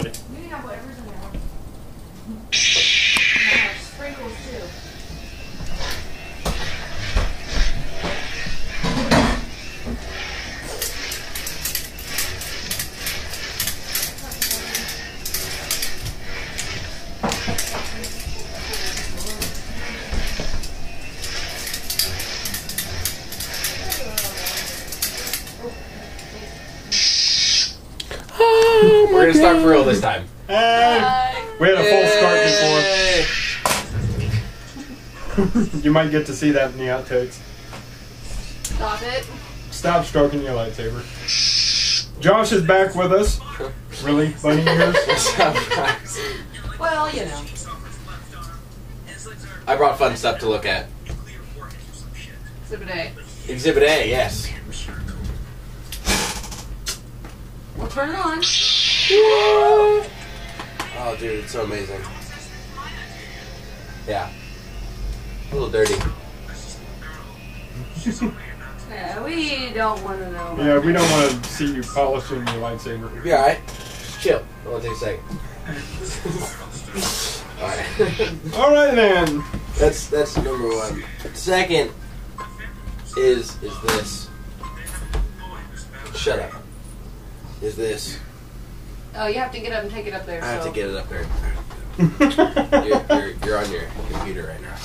ready. You can have whatever's in there. And I have sprinkles too. We're gonna start for real this time. Hey! We had a full start before. You might get to see that in the outtakes. Stop it. Stop stroking your lightsaber. Josh is back with us. Really? Bunny ears? Well, you know. I brought fun stuff to look at. Exhibit A. Exhibit A, yes. We'll turn it on. Oh, dude, it's so amazing. Yeah. A little dirty. Yeah, we don't want to know. Yeah, we don't want to see you polishing your lightsaber. You alright? Chill. I'll take a second. Alright. Alright then. That's number one. Second is this. Shut up. Is this. Oh, you have to get up and take it up there. I have so. to get it up there. You're on your computer right now.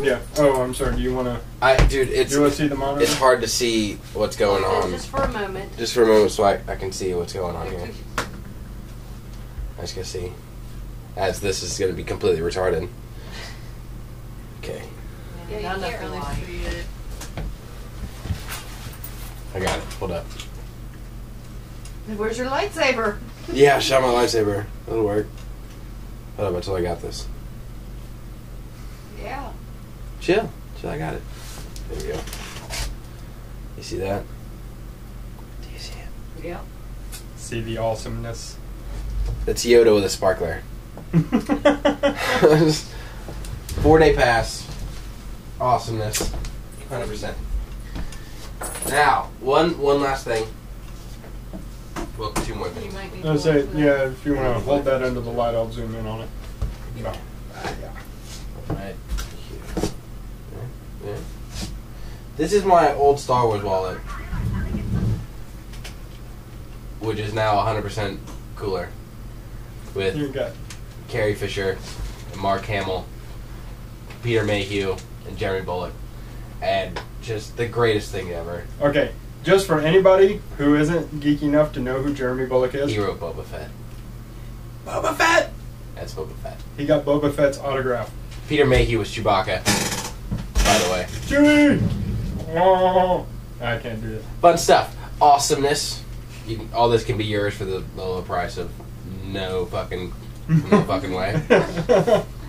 Yeah. Oh, I'm sorry. Do you want to? Dude, Do you want to see the monitor? it's hard to see what's going on. Just for a moment. Just for a moment, so I can see what's going on here. I just gotta see. As this is gonna be completely retarded. Okay. Yeah, you can't really see it. I got it. Hold up. Where's your lightsaber? Yeah, shot my lightsaber. That'll work. Hold up until I got this. Yeah. Chill. I got it. There we go. You see that? Do you see it? Yeah. See the awesomeness. That's Yoda with a sparkler. 4-day pass. Awesomeness. 100%. Now, one last thing. Well, two more You things. might be I was say, cool. yeah, if you want to hold that under the light, I'll zoom in on it. No. Yeah. Right here. Yeah. This is my old Star Wars wallet, which is now 100% cooler. With You got. Carrie Fisher, and Mark Hamill, Peter Mayhew, and Jeremy Bulloch. And just the greatest thing ever. Okay, just for anybody who isn't geeky enough to know who Jeremy Bulloch is, He wrote Boba Fett. Boba Fett! That's Boba Fett. he got Boba Fett's autograph. Peter Mayhew was Chewbacca, by the way. Chewie! Oh, I can't do it. Fun stuff. Awesomeness. All this can be yours for the low price of no fucking way.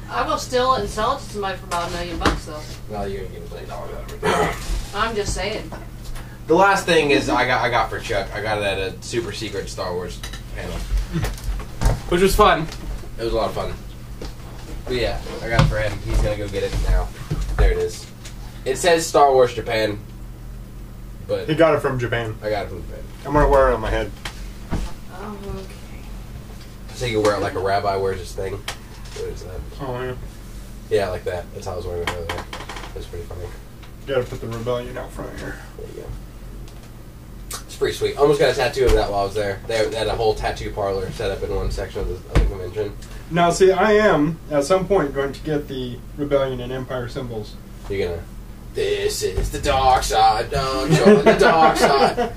I will steal it and sell it to somebody for about $1 million though. Well, you're gonna get $1 million out of it. I'm just saying. The last thing is I got for Chuck. I got it at a super secret Star Wars panel, which was fun. It was a lot of fun. But yeah, I got it for him. He's gonna go get it now. There it is. It says Star Wars Japan, but He got it from Japan. I got it from Japan. I'm gonna wear it on my head. Oh, okay. So you can wear it like a rabbi wears his thing. What is that? Oh yeah. Yeah, like that. That's how I was wearing it earlier. It's pretty funny. Gotta put the rebellion out front here. There you go. It's pretty sweet. Almost got a tattoo of that while I was there. They had a whole tattoo parlor set up in one section of the convention. Now, see, I am at some point going to get the rebellion and empire symbols. You're gonna. This is the dark side. Don't join the dark side.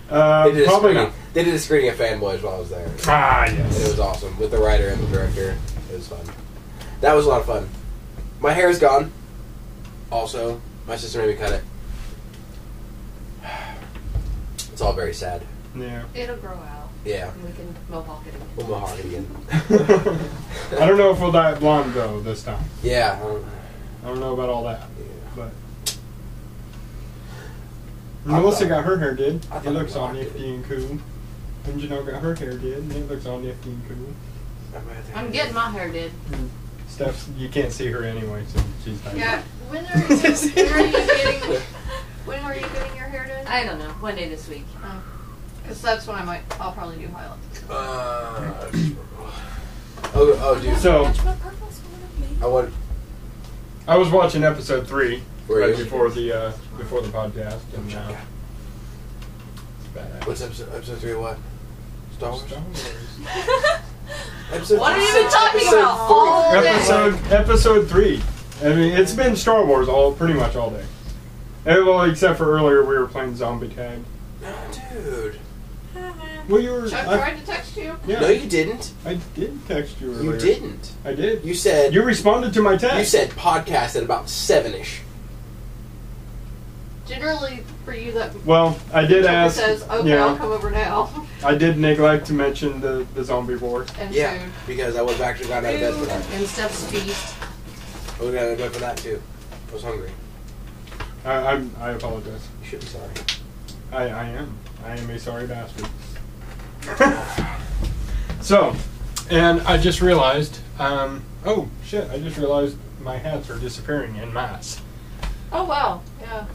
Probably not. They did a screening of Fanboys while I was there. Ah, And it yes. was awesome with the writer and the director. It was fun. That was a lot of fun. My hair is gone. Also, my sister made me cut it. It's all very sad. Yeah. It'll grow out. Yeah. And we can mohawk it again. We'll mohawk it again. I don't know if we'll dye it blonde though this time. Yeah. I don't know about all that, Yeah. but I Melissa thought- got her hair did. I It thought looks I all rocked it. nifty and cool. And Janelle got her hair did, and it looks all nifty and cool. I'm getting my hair did. Steph, you can't see her anyway, so she's not. Yeah. When are you getting? When are you getting your hair done? I don't know. One day this week. Because that's when I'll probably do highlights. Oh, dude. So I was watching episode 3 Were right you? before the podcast, and it's badass. What's episode 3 of what? Star Wars? Star Wars. Episode What are you three. even talking about? All day. Episode 3. I mean, it's been Star Wars pretty much all day. Well, except for earlier we were playing zombie tag. No, dude. Well, you were. Chuck tried to text you. Yeah, No, you didn't. I did text you earlier. You didn't. I did. You said You responded to my text. you said podcast at about 7ish. Generally, for you, that Well, I did Chuck ask. says, "Okay, yeah, I'll come over now." I did neglect to mention the zombie war. And Yeah, food. because I was actually got out of bed for that. And Steph's feast. I was out of bed for that too. I was hungry. I apologize. You should be sorry. I am. I am a sorry bastard. So, and I just realized. Oh shit! I just realized my hats are disappearing en masse. Oh wow, yeah.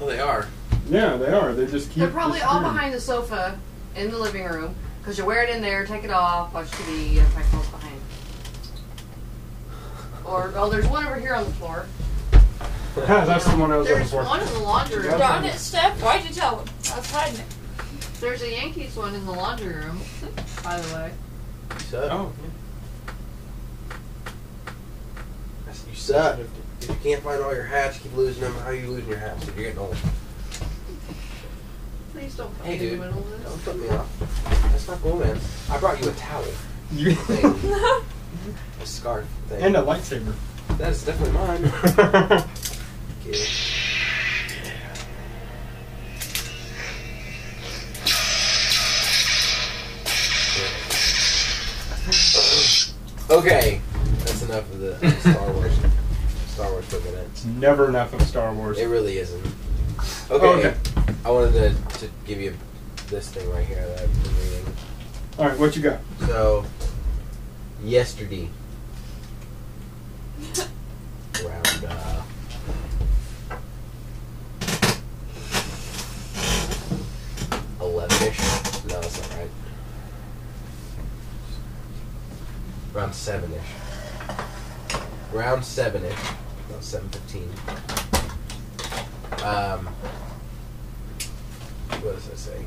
Oh, they are. Yeah, they are. They just keep. They're probably all disappearing. behind the sofa in the living room because you wear it in there, take it off, watch TV, and find clothes behind. Or there's one over here on the floor. That's the one I was looking There's for. one in the laundry room. Darn it, Steph. Why'd you tell him? I was hiding it. There's a Yankees one in the laundry room, by the way. You suck. Oh. You suck. If you can't find all your hats, keep losing them. How are you losing your hats? You're getting old. Please don't put Hey, me dude. in the middle of this. Don't put me off. That's not cool, man. I brought you a towel. You Thing. A scarf thing. and a lightsaber. That's definitely mine. Kid. Okay, that's enough of the Star Wars for a minute. It's never enough of Star Wars. It really isn't. Okay. I wanted to give you this thing right here that I've been reading. All right, what you got? So, yesterday, around 11ish. No, that's not right. Around 7ish. Around 7ish. About 7:15. What does that say?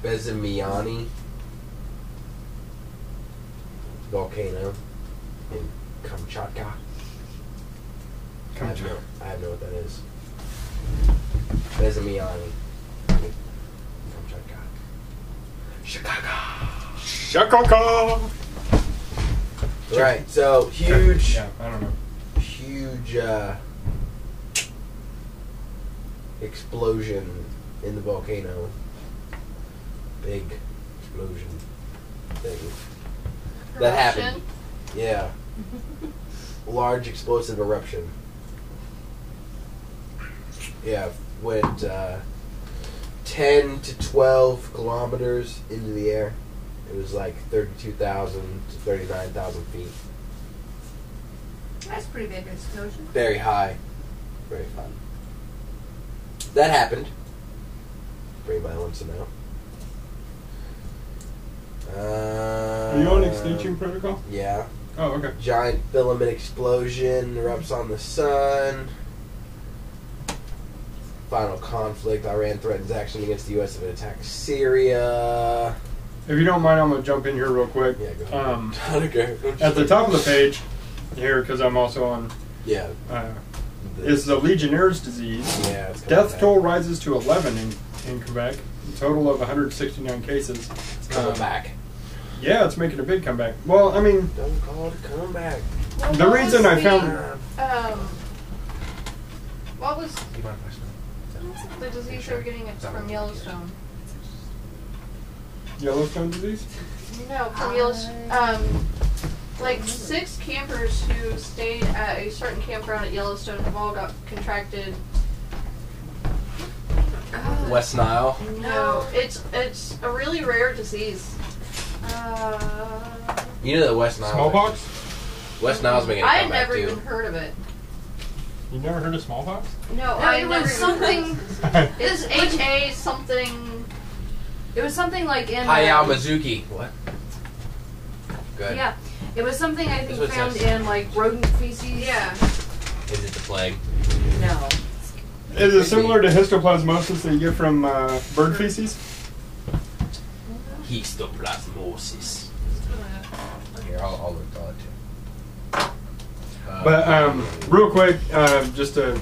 Bezimiani volcano in Kamchatka. I have no what that is. Bezimiani. Kamchatka. Chicago. Shakaka. Right, so huge, Yeah, I don't know. huge explosion in the volcano. Big explosion thing. That happened. Yeah. Large explosive eruption. Yeah, went 10 to 12 kilometers into the air. It was like 32,000 to 39,000 feet. That's a pretty big explosion. Very high. Very fun. That happened. For anybody who wants to know. Are you on Extinction Protocol? Yeah. Oh, okay. Giant filament explosion erupts on the sun. Final conflict. Iran threatens action against the U.S. if it attacks Syria. If you don't mind, I'm going to jump in here real quick. Yeah, go ahead. Okay. At the top of the page, here, because I'm also on, Yeah. is the Legionnaire's disease. Yeah. It's coming Death back. toll rises to 11 in Quebec. A total of 169 cases. It's coming back. Yeah, it's making a big comeback. Well, I mean, Don't call it a comeback. Well, the what reason was I found... what was Do you mind if I smell? the disease they were getting it from Yellowstone? Yellowstone disease? No, from Yellowstone. Like 6 campers who stayed at a certain campground at Yellowstone have all got contracted. West Nile. No, it's a really rare disease. You know that West Nile. Smallpox? West Nile's making a I had comeback never too. even heard of it. You never heard of smallpox? No, No, I it never was even something. It's HA something. It was something like in. Hayao Mizuki. What? Good. Yeah, It was something I That's think what it found says. in like rodent feces. Yeah. Is it the plague? No. Is it similar to histoplasmosis that you get from bird feces? Histoplasmosis. Here, I'll look at it too. But real quick, just to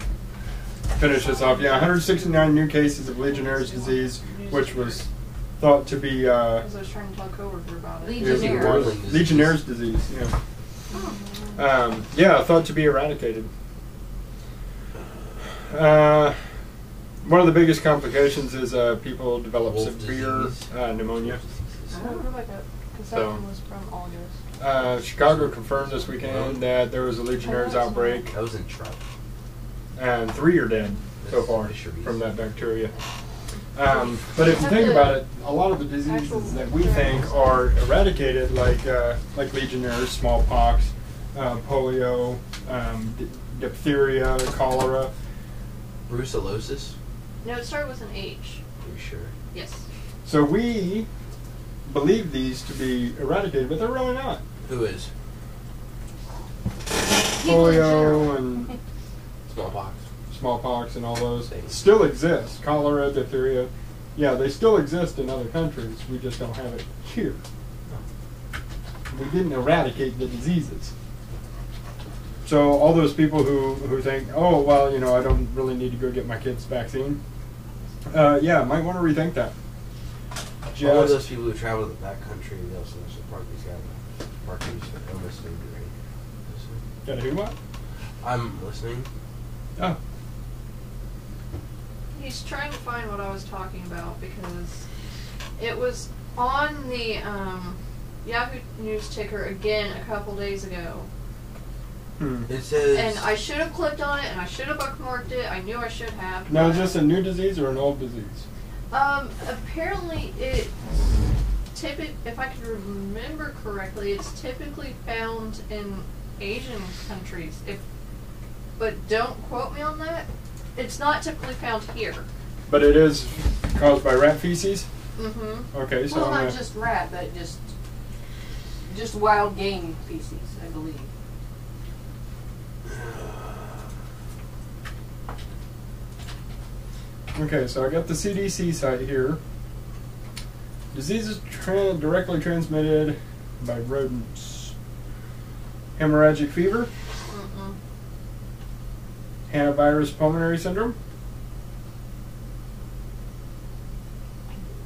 finish this off, 169 new cases of Legionnaire's disease, which was thought to be Because I was trying to tell a coworker about it. Legionnaire's disease. Yeah, thought to be eradicated. One of the biggest complications is people develop Wolf severe disease. pneumonia. I don't know about that. Because that So- one was from August. Chicago confirmed this weekend that there was a Legionnaire's outbreak, That was in Trump. and 3 are dead so That's far fisheries. from that bacteria. But if you think about it, a lot of the diseases that we think are eradicated, like Legionnaires, smallpox, polio, diphtheria, cholera. Brucellosis? No, it started with an H. Are you sure? Yes. So we believe these to be eradicated, but they're really not. Who is? People in general. Polio and smallpox and all those Things. still exist. Cholera, diphtheria, yeah, they still exist in other countries. We just don't have it here. We didn't eradicate the diseases. So all those people who think, oh, well, you know, I don't really need to go get my kid's vaccine, yeah, might want to rethink that. All of those people who travel to the back country, they also have Parkies for illness and injury. Got a who what? I'm listening. Oh, He's trying to find what I was talking about because it was on the Yahoo News ticker again a couple days ago. It says. And I should have clicked on it and I should have bookmarked it. I knew I should have. now is this a new disease or an old disease? Apparently it if I can remember correctly, it's typically found in Asian countries. But don't quote me on that. It's not typically found here. But it is caused by rat feces? Mm-hmm. Okay, so Well, I'm not gonna- just rat, but just wild game feces, I believe. Okay, so I got the CDC site here. Diseases directly transmitted by rodents. Hemorrhagic fever, Mm-mm. hantavirus pulmonary syndrome,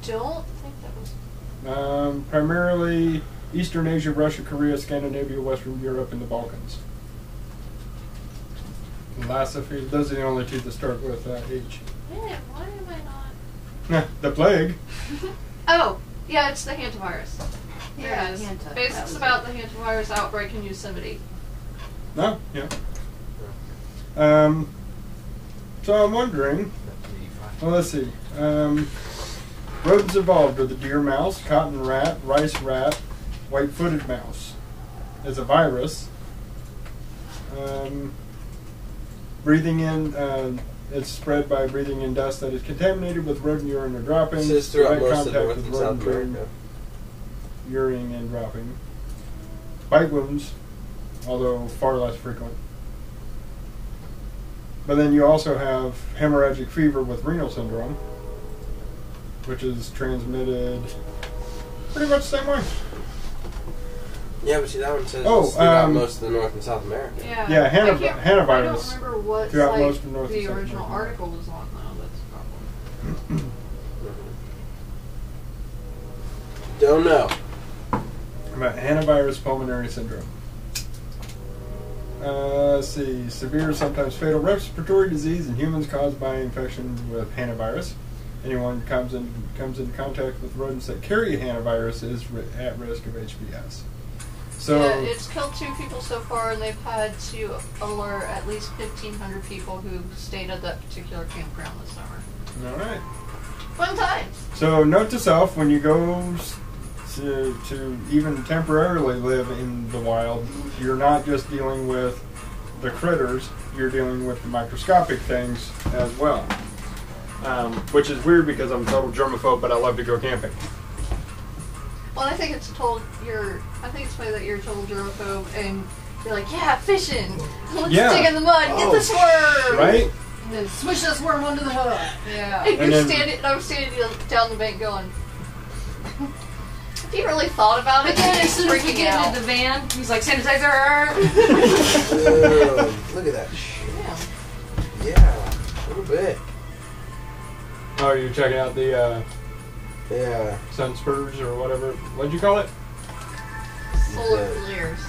Don't think that was. primarily Eastern Asia, Russia, Korea, Scandinavia, Western Europe, and the Balkans. And Lassa fever, those are the only two that start with H. Yeah, why am I not? The plague. Oh, yeah, it's the hantavirus. There Yeah, it is. hanta. That Basics was about it. the hantavirus outbreak in Yosemite. No, yeah. So I'm wondering, well, let's see. Rodents involved are the deer mouse, cotton rat, rice rat, white-footed mouse. As a virus. Breathing in, it's spread by breathing in dust that is contaminated with rodent urine or droppings. It says throughout direct most of contact North with and South rodent urine, America. urine and dropping. Bite wounds, although far less frequent. But then you also have hemorrhagic fever with renal syndrome, which is transmitted pretty much the same way. Yeah, but see, that one says Oh, it's throughout most of the North and South America. Yeah. Yeah, I don't hantavirus remember what throughout site most of North and the South original America. article was on, though. That's the problem. Don't know. About hantavirus pulmonary syndrome. Let's see. Severe, sometimes fatal respiratory disease in humans caused by infection with hantavirus. Anyone comes into contact with rodents that carry hantavirus is at risk of HBS. So yeah, it's killed 2 people so far, and they've had to alert at least 1,500 people who stayed at that particular campground this summer. all right. Fun times. So note to self: when you go to even temporarily live in the wild, you're not just dealing with the critters; you're dealing with the microscopic things as well. Which is weird because I'm a total germaphobe, but I love to go camping. Well, Well, I think it's told I think it's funny that you're told germaphobe and you're like, yeah, fishing. Let's Yeah. dig in the mud, get this worm. Right? And then swish this worm under the hook. Yeah. And And you're then- standing, and I'm standing down the bank going, if you really thought about it, But then you'd as be soon as we freaking get out. into the van, he's like, sanitizer! Look at that shit. Yeah. Yeah, a little bit. Oh, you're checking out the Yeah. sun spurs or whatever. What'd you call it? Solar Yeah. flares.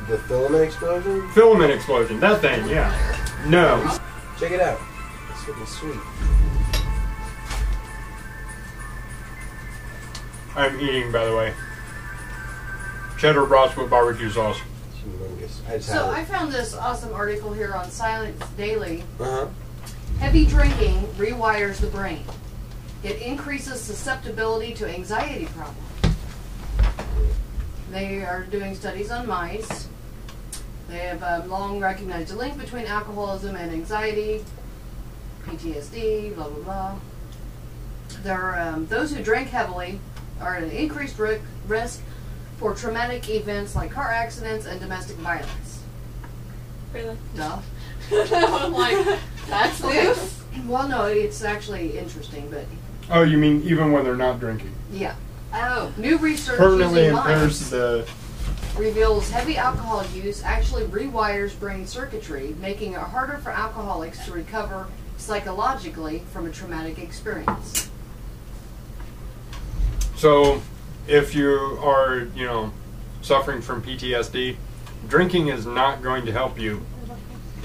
The filament explosion? Filament explosion. That thing, yeah. No. Check it out. It's freaking sweet. I'm eating, by the way. Cheddar brats with barbecue sauce. Humongous. I just So had I it. found this awesome article here on Science Daily. Uh-huh. Heavy drinking rewires the brain. It increases susceptibility to anxiety problems. They are doing studies on mice. They have long recognized a link between alcoholism and anxiety, PTSD, blah, blah, blah. Those who drink heavily are at an increased risk for traumatic events like car accidents and domestic violence. Really? Duh. I'm like, that's news? Well, no, it's actually interesting, but Oh, you mean even when they're not drinking? yeah. Oh. New research Permanently using impairs mice the... reveals heavy alcohol use actually rewires brain circuitry, making it harder for alcoholics to recover psychologically from a traumatic experience. So, if you are, suffering from PTSD, drinking is not going to help you.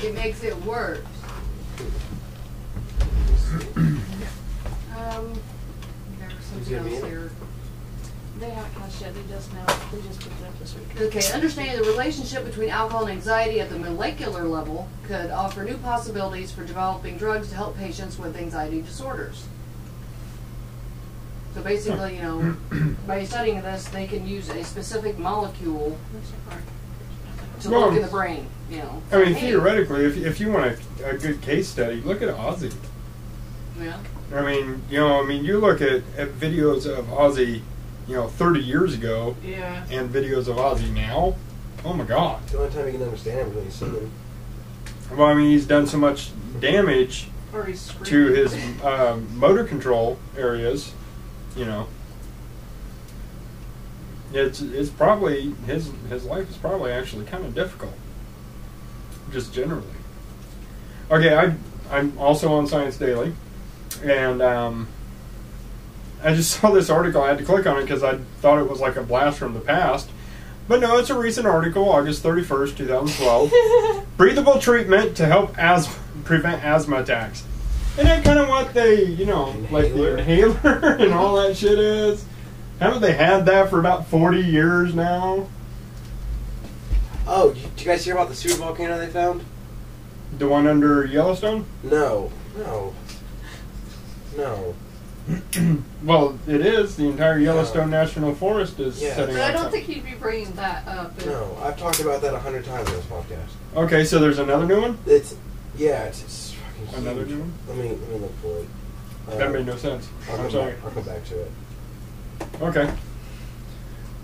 It makes it worse. There's something else here. They haven't cast yet. They just now. They just picked it up this week. Okay, understanding the relationship between alcohol and anxiety at the molecular level could offer new possibilities for developing drugs to help patients with anxiety disorders. So basically, by studying this, they can use a specific molecule to Well, work in the brain, I mean, Hey. theoretically, if you want a good case study, look at Ozzy. Yeah. I mean, you look at videos of Ozzy, 30 years ago, Yeah. and videos of Ozzy now. Oh my God. The only time you can understand him is when you see him. Well, I mean, he's done so much damage Or he's to screaming. his motor control areas. It's probably his life is probably actually kind of difficult, just generally. Okay, I'm also on Science Daily, and I just saw this article. I had to click on it because I thought it was like a blast from the past. But no, it's a recent article, August 31st, 2012. Breathable treatment to help prevent asthma attacks. Isn't that kind of what they, like the inhaler and all that shit is? Haven't they had that for about 40 years now? Oh, did you guys hear about the super volcano they found? The one under Yellowstone? No. Well, it is. The entire Yellowstone National Forest is Yeah. setting But I on don't fire. think you'd be bringing that up. No, I've talked about that 100 times on this podcast. Okay, so there's another new one? It's fucking Another huge. new one? Let me look for it. That made no sense. I'll I'm come sorry. back- I'll come back to it. Okay.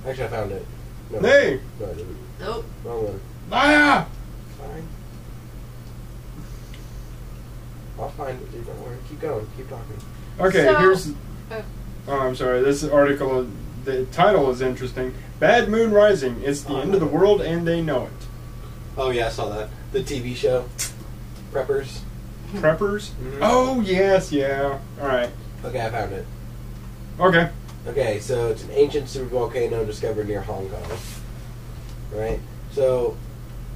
Actually, I found it. No, Hey! No, I didn't. Nope. Wrong one. Ah! Fine. I'll find it, dude. Don't worry. Keep going. Keep talking. Okay, So- here's... Oh. Oh, I'm sorry. This article, the title is interesting. Bad Moon Rising. It's the end of the world and they know it. Oh, yeah, I saw that. The TV show. Preppers. Preppers? Mhm. Oh, yes, yeah. Alright. Okay, I found it. Okay. Okay, so it's an ancient supervolcano discovered near Hong Kong. Right? So,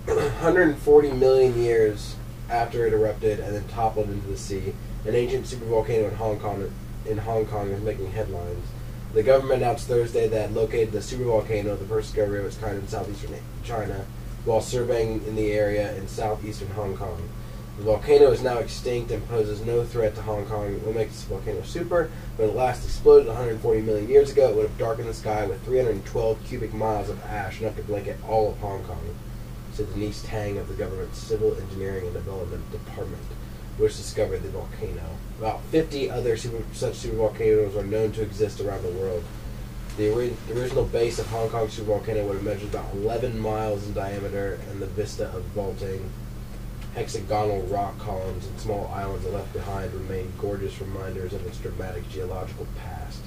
140 million years after it erupted and then toppled into the sea, an ancient supervolcano in Hong Kong is making headlines. The government announced Thursday that it located the supervolcano, the first discovery of its kind in southeastern China, while surveying in the area in southeastern Hong Kong. The volcano is now extinct and poses no threat to Hong Kong. What makes this volcano super? When it last exploded 140 million years ago, it would have darkened the sky with 312 cubic miles of ash, enough to blanket all of Hong Kong, said Denise Tang of the government's Civil Engineering and Development Department, which discovered the volcano. About 50 other such supervolcanoes are known to exist around the world. The original base of Hong Kong supervolcano would have measured about 11 miles in diameter, and the vista of vaulting hexagonal rock columns and small islands it left behind remain gorgeous reminders of its dramatic geological past.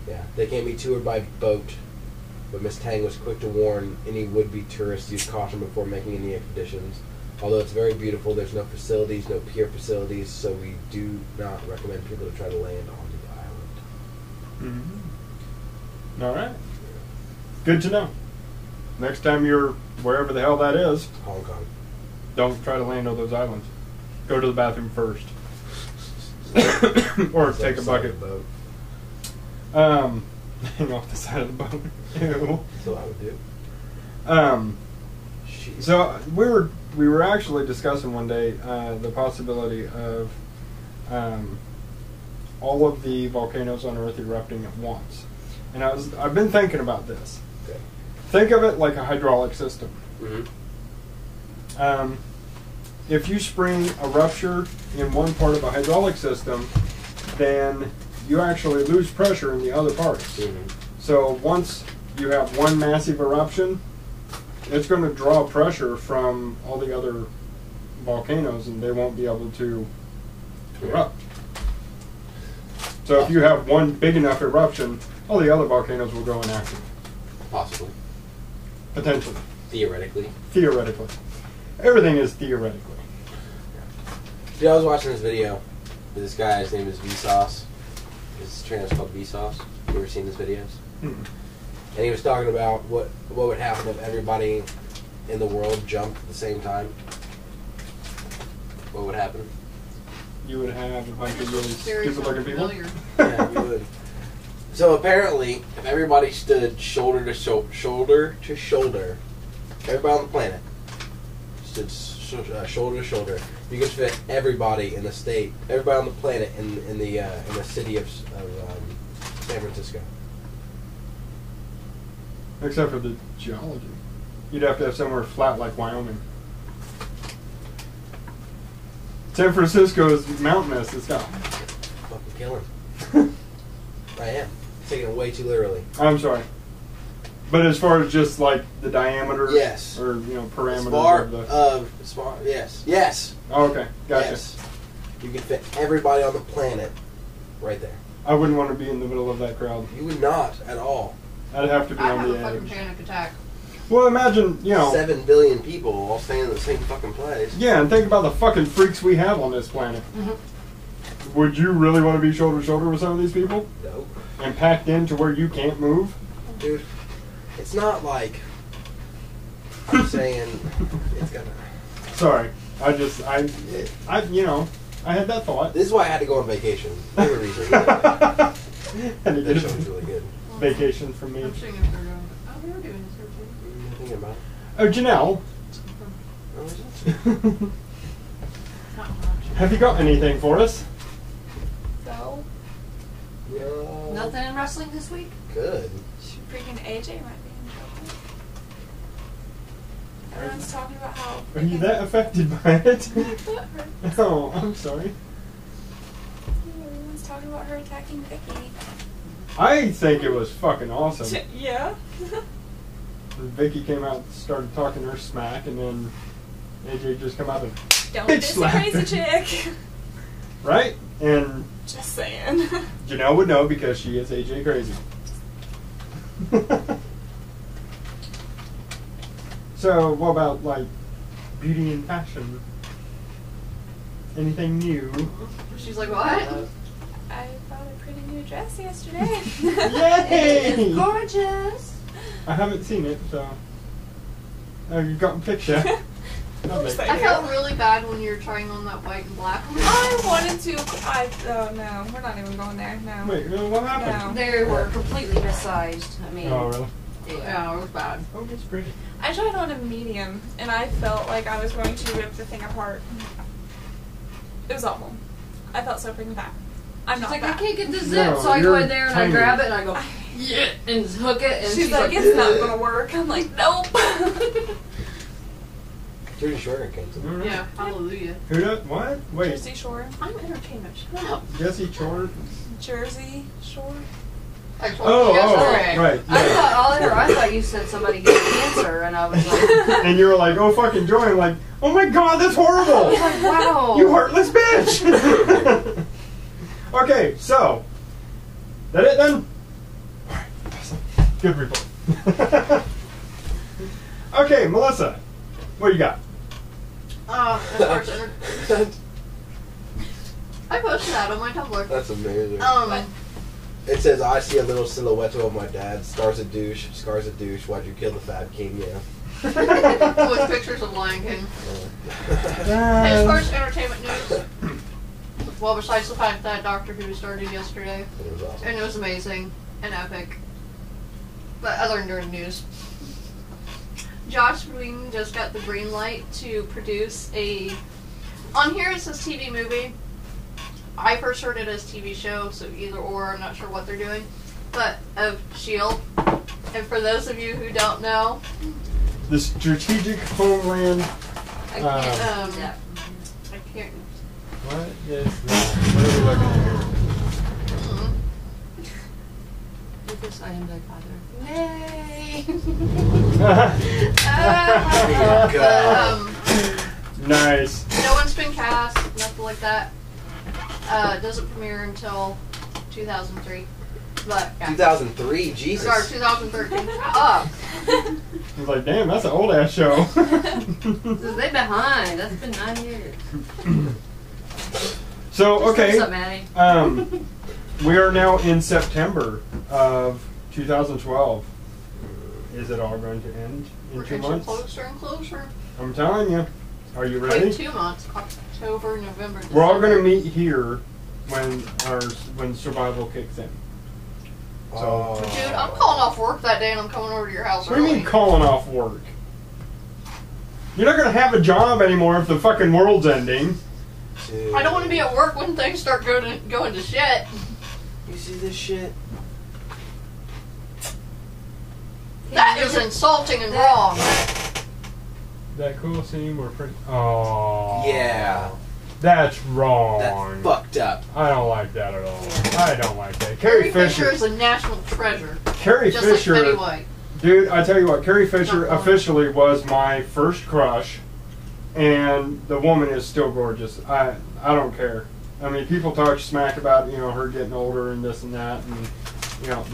Yeah, they can be toured by boat, but Miss Tang was quick to warn any would-be tourists to use caution before making any expeditions. Although it's very beautiful, there's no facilities, no pier facilities, so we do not recommend people to try to land on the island. Mm-hmm. All right. Good to know. Next time you're wherever the hell that is, Hong Kong. don't try to land on those islands. Go to the bathroom first. Or take a bucket. Boat. Hang off the side of the boat. Ew. That's what I would do. Jeez. So we were actually discussing one day the possibility of all of the volcanoes on Earth erupting at once, and I've been thinking about this. Okay. Think of it like a hydraulic system. Mm-hmm. If you spring a rupture in one part of a hydraulic system, then you actually lose pressure in the other parts. Mm-hmm. So once you have one massive eruption, it's going to draw pressure from all the other volcanoes, and they won't be able to erupt. So if you have one big enough eruption, all the other volcanoes will go inactive. Possibly. Potentially. Theoretically. Theoretically. Everything is theoretically. Dude, I was watching this video. This guy, his name is Vsauce. His channel is called Vsauce. You ever seen his videos? Mm-mm. And he was talking about what would happen if everybody in the world jumped at the same time. What would happen? You would have a bunch of really Very stupid-looking people. familiar. Yeah, you would. So apparently, if everybody stood shoulder to shoulder, everybody on the planet stood shoulder to shoulder, you could fit everybody in the state, everybody on the planet in the city of San Francisco. Except for the geology. You'd have to have somewhere flat like Wyoming. San Francisco is mountainous. It's got... Fucking killing. I am. Taking it way too literally. I'm sorry. But as far as just like the diameter, Yes. or parameters Yes. Yes. Oh, okay, gotcha. Yes. You can fit everybody on the planet right there. I wouldn't want to be in the middle of that crowd. You would not at all. I'd have to be I'd on have the a fucking edge. panic attack. Well, imagine 7 billion people all staying in the same fucking place. Yeah, and think about the fucking freaks we have on this planet. Mm-hmm. Would you really want to be shoulder to shoulder with some of these people Nope. and packed in to where you can't move? Dude, it's not like I'm saying it's gonna. Sorry, I had that thought. This is why I had to go on vacation. Another reason. And it That is show was really good. vacation from me. I'm seeing if they're going. Oh, they were doing this here too. I'm thinking about it. Oh, Janelle, Oh, is it? Not much. have you got anything for us? So, No. Nothing in wrestling this week? Good. freaking AJ might be in trouble. Everyone's talking about how. Are you that affected by it? That hurt. Oh, I'm sorry. Everyone's talking about her attacking Vicky. I think it was fucking awesome. Yeah. Vicky came out and started talking her smack, and then AJ just come out and Don't bitch diss a slap crazy her. chick. Right? And Just saying. Janelle would know because she is AJ crazy. So, what about like beauty and fashion? Anything new? She's like, what? I bought a pretty new dress yesterday. Yay! Gorgeous. I haven't seen it, so. Oh, you got a picture. course I felt really bad when you were trying on that white and black one. I wanted to. Oh no, we're not even going there. No. Wait, what happened? No. They were completely missized. I mean, Oh, really? Yeah, it was bad. Oh, that's pretty. I tried on a medium, and I felt like I was going to rip the thing apart. It was awful. I felt so freaking bad. I'm she's not like, that. I can't get the zip, No, so I go you're in there and tiny. I grab it and I go, yeah, and hook it, and She's like, it's not gonna work. I'm like, nope. Jersey Shore came to me. Yeah, hallelujah. Who does? What? Wait. Jersey Shore. I'm entertainment. Shut up. Jesse Shore? Jersey Shore. I told you yesterday. right. I Yeah. thought I thought you said somebody got cancer, and I was like, And you were like, oh fucking joy. I'm like, oh my god, that's horrible. wow. You heartless bitch. Okay, so that it then? Alright, awesome. Good report. Okay, Melissa, what you got? As far as I posted that on my Tumblr. That's amazing. What? It says, I see a little silhouette of my dad. Stars a douche. Scars a douche. Why'd you kill the Fab King? Yeah. With pictures of Lion King. As far as entertainment news, well, besides the fact that Doctor Who started yesterday, It was awesome. and it was amazing and epic, but I learned during the news. Joss Whedon just got the green light to produce a. On here it says TV movie. I first heard it as TV show, so either or, I'm not sure what they're doing. But of S.H.I.E.L.D. And for those of you who don't know, The Strategic Homeland. I can't. I can't. What is that? What are we looking at here? With this, I am thy father. Yay! Nice. No one's been cast, nothing like that. It doesn't premiere until 2003. But, yeah. 2003? Jesus. Sorry, 2013. Up. I was like, damn, that's an old ass show. They behind. That's been 9 years. So, okay. What's up, Maddie? We are now in September of 2012. Is it all going to end in We're 2 inching months? closer and closer. I'm telling you. Are you ready? Wait, 2 months. October, November, December. We're all going to meet here when survival kicks in. So, Dude, I'm calling off work that day and I'm coming over to your house what do you early. mean calling off work? You're not going to have a job anymore if the fucking world's ending. Dude. I don't want to be at work when things start going to shit. You see this shit? That is insulting and wrong. That cool scene where oh Yeah. that's wrong. That's fucked up. I don't like that at all. I don't like that. Carrie Fisher is a national treasure. Carrie Just Fisher, like Betty White. dude. I tell you what, Carrie Fisher Not wrong. officially was my first crush, and the woman is still gorgeous. I don't care. I mean, people talk smack about her getting older and this and that, and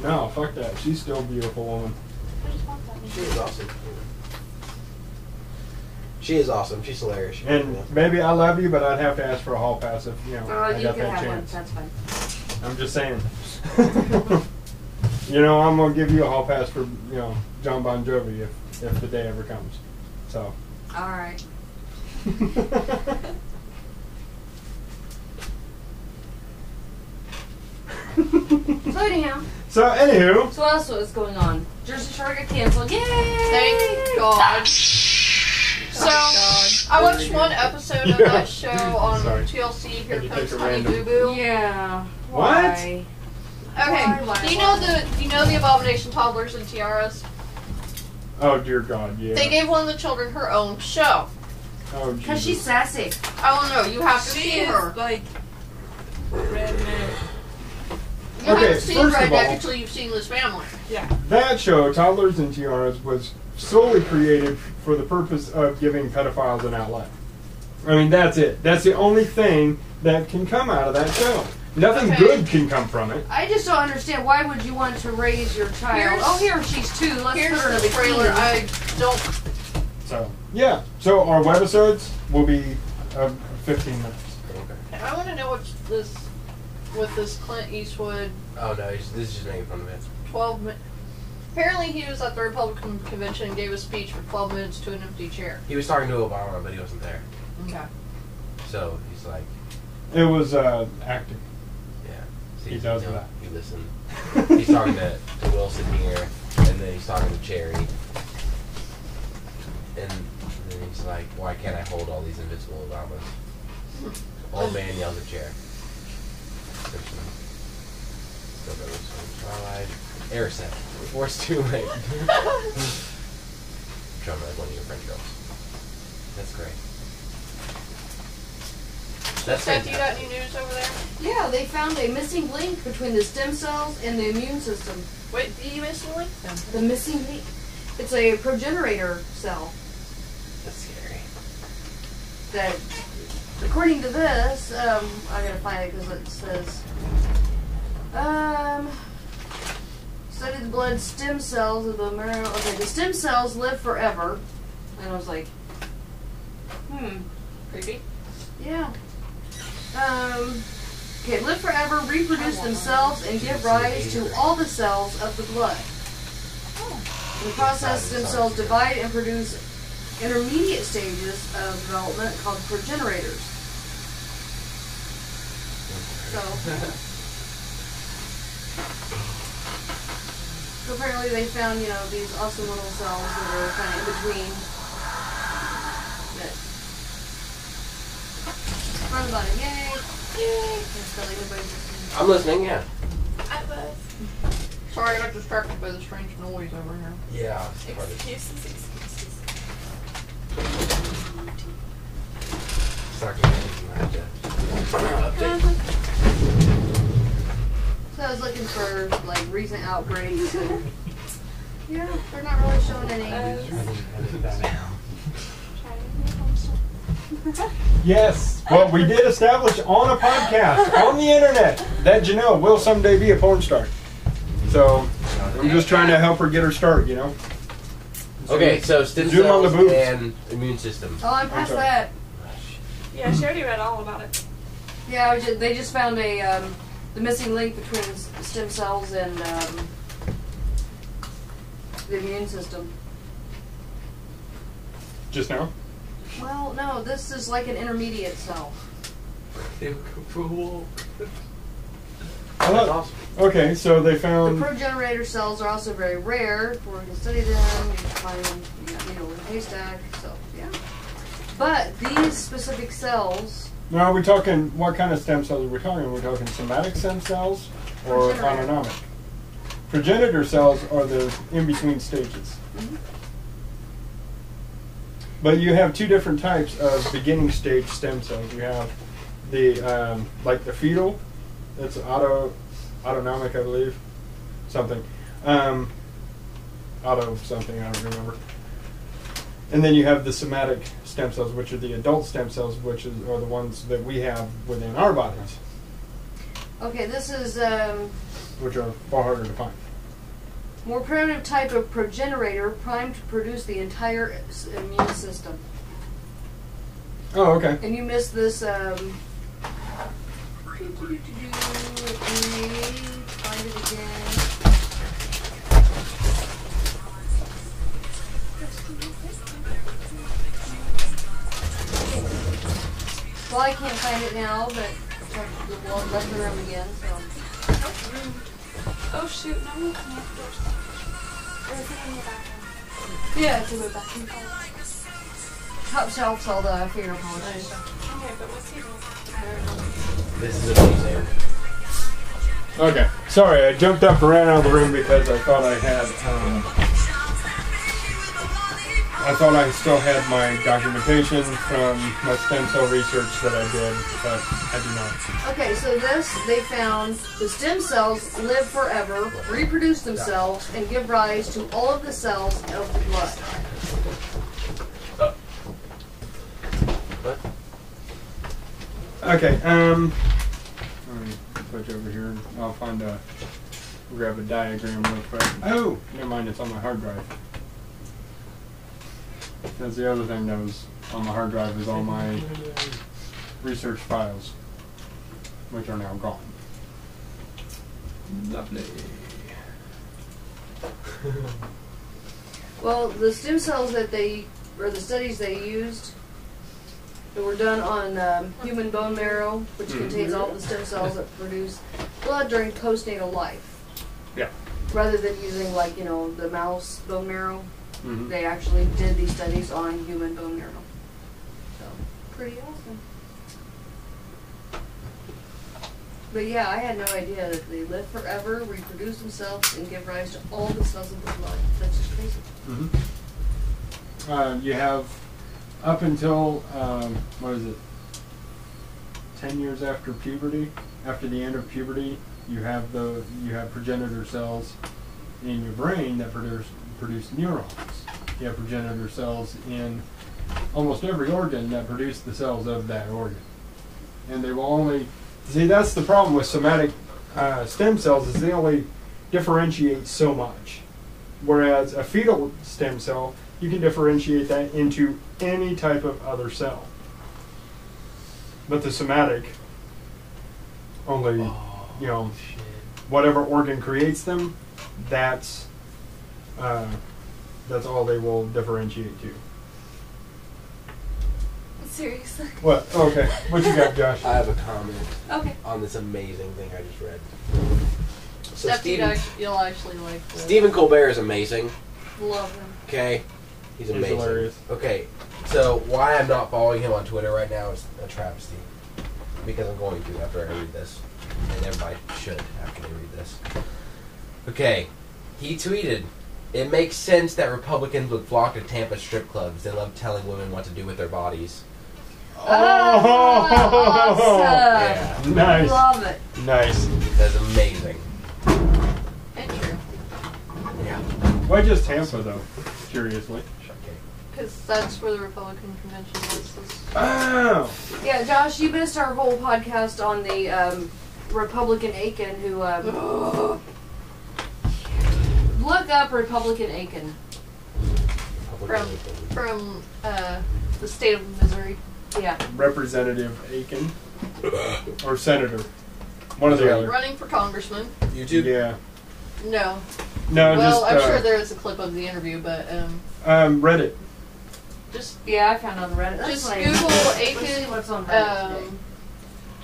no, fuck that. She's still a beautiful woman. She is awesome. She is awesome. She's hilarious. And maybe I love you, but I'd have to ask for a hall pass if I You got can that have one. chance. That's fine. I'm just saying. I'm gonna give you a hall pass for John Bon Jovi if the day ever comes. So. All right. So anywho. So what else was going on? Jersey Shore got canceled. Yay! Thank God. So, I watched one episode of that show on Sorry. TLC, Here Had to Comes take a Honey random- Boo Boo. Yeah. What? Why? Okay, Why? do you know the Abomination Toddlers and Tiaras? Oh dear God, yeah. They gave one of the children her own show. Oh Because Jesus. she's sassy. I don't know, you have to She see is her. like redneck. You Okay, haven't seen first of Redneck all- until you've seen this family. Yeah. That show, Toddlers and Tiaras, was solely created for the purpose of giving pedophiles an outlet. I mean, that's it. That's the only thing that can come out of that show. Nothing Okay. good can come from it. I just don't understand. Why would you want to raise your child? Here's- Here she's 2. Let's Here's put her in the a trailer. bikini. I don't. So, yeah. So our webisodes will be 15 minutes. Okay. I want to know what's this with this Clint Eastwood Oh no, this is just making fun of it. 12 minutes. Apparently, he was at the Republican convention and gave a speech for 12 minutes to an empty chair. He was talking to Obama, but he wasn't there. Okay. So he's like, It was acting. yeah. See, He does you know, that. You listen. He's talking to Wilson here, and then he's talking to Cherry. And then he's like, why can't I hold all these invisible Obamas? Old man yells at chair. Twilight. Air set. Before it's too late. Drum like one of your French girls. That's great. That's Steph, you got fantastic. any news over there? Yeah, they found a missing link between the stem cells and the immune system. Wait, do you miss the link? The missing link. It's a progenitor cell That's scary. that, according to this, I gotta find it because it says, study the blood stem cells of the marrow. Okay, the stem cells live forever. And I was like, Creepy. yeah. Okay, live forever, reproduce themselves, and give rise to all the cells of the blood. In the process, stem cells divide and produce intermediate stages of development called progenitors. So apparently they found, these awesome little cells that are kind of in between. That run about it. Yay! Yay! I'm listening, yeah. I was. Sorry, I got distracted by the strange noise over here. Yeah. Excuses. So I was looking for like recent outbreaks. And, yeah, they're not really showing any. Yes. Well, we did establish on a podcast on the internet that Janelle will someday be a porn star. So I'm just trying to help her get her start, Okay, so stem Zoom on the cells boobs. and immune system. Oh, I'm past sorry. that. Yeah, she already read all about it. Yeah, they just found the missing link between stem cells and the immune system. Just now? Well, no, this is like an intermediate cell. That's awesome. Okay, so they The found. progenitor cells are also very rare. If we're going to study them, you can find them, in a haystack. So, yeah. But these specific cells. Now, are we talking, what kind of stem cells are we talking? Are we talking somatic stem cells or Progenitor. autonomic? Progenitor cells are the in-between stages. Mhm. But you have two different types of beginning stage stem cells. You have the, like the fetal, that's autonomic, I believe, something. Auto something, I don't remember. And then you have the somatic stem cells, which are the adult stem cells, which are the ones that we have within our bodies, Okay, this is which are far harder to find. more primitive type of progenitor primed to produce the entire immune system. Oh, okay. And you missed this. Let me find it again. Well, I can't find it now, but we'll left the room again. So. Oh shoot, no, we can't. Or is it in your bathroom? Yeah, it's in the bathroom. Top shelf's all the finger polish. Okay, but what's he doing? This is amazing. Okay. Sorry, I jumped up and ran out of the room because I thought I had. I thought I still had my documentation from my stem cell research that I did, but I do not. Okay, so they found the stem cells live forever, reproduce themselves, and give rise to all of the cells of the blood. What? Okay. Let me switch over here. And I'll grab a diagram real quick. Oh, never mind. It's on my hard drive. That's the other thing that was on my hard drive is all my research files, which are now gone. Lovely. Well, the stem cells the studies they used, that were done on human bone marrow, which contains all the stem cells that produce blood during postnatal life. Yeah. Rather than using the mouse bone marrow. Mm-hmm. They actually did these studies on human bone marrow. So, pretty awesome. But yeah, I had no idea that they live forever, reproduce themselves, and give rise to all the cells of the blood. That's just crazy. You have up until, 10 years after puberty, after the end of puberty, you have progenitor cells in your brain that produce neurons. You have progenitor cells in almost every organ that produce the cells of that organ. And they will only, see, that's the problem with somatic stem cells, is they only differentiate so much. Whereas a fetal stem cell, you can differentiate that into any type of other cell. But the somatic only, whatever organ creates them, that's all they will differentiate to. Seriously. What? Okay. What you got, Josh? I have a comment Okay. on this amazing thing I just read. So Except you'll actually like this. Stephen Colbert is amazing. Love him. Okay, he's amazing. Hilarious. Okay, so why I'm not following him on Twitter right now is a travesty. Because I'm going to after I read this, and everybody should after they read this. Okay, he tweeted, "It makes sense that Republicans would flock to Tampa strip clubs. They love telling women what to do with their bodies." Awesome. Yeah, Nice. Love it. Nice. that's amazing. And true. Yeah. Why just Tampa, though? Curiously. Okay. Because that's where the Republican convention was. Oh! Yeah, Josh, you missed our whole podcast on the Republican Aiken who. Look up Republican Aiken. From the state of Missouri. Yeah. Representative Aiken. Or Senator. One or the other. Running for congressman. YouTube? Yeah. No. No, Well, just. I'm sure there is a clip of the interview, but Reddit. just Yeah, I found it on Reddit. That's just funny. Google Let's see Aiken. what's on Reddit today.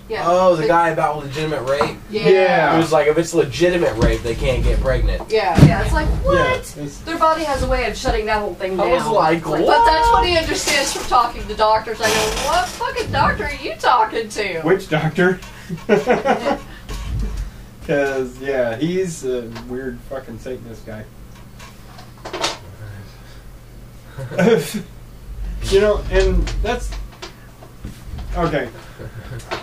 Yeah. Oh, the guy about legitimate rape? Yeah. It was like, if it's legitimate rape, they can't get pregnant. Yeah. Yeah, it's like, what? Yeah, it's- Their body has a way of shutting that whole thing down. I was like, It's what? But that's what he understands from talking to doctors. I go, what fucking doctor are you talking to? Witch doctor. Because, yeah, he's a weird fucking Satanist guy. And that's... Okay.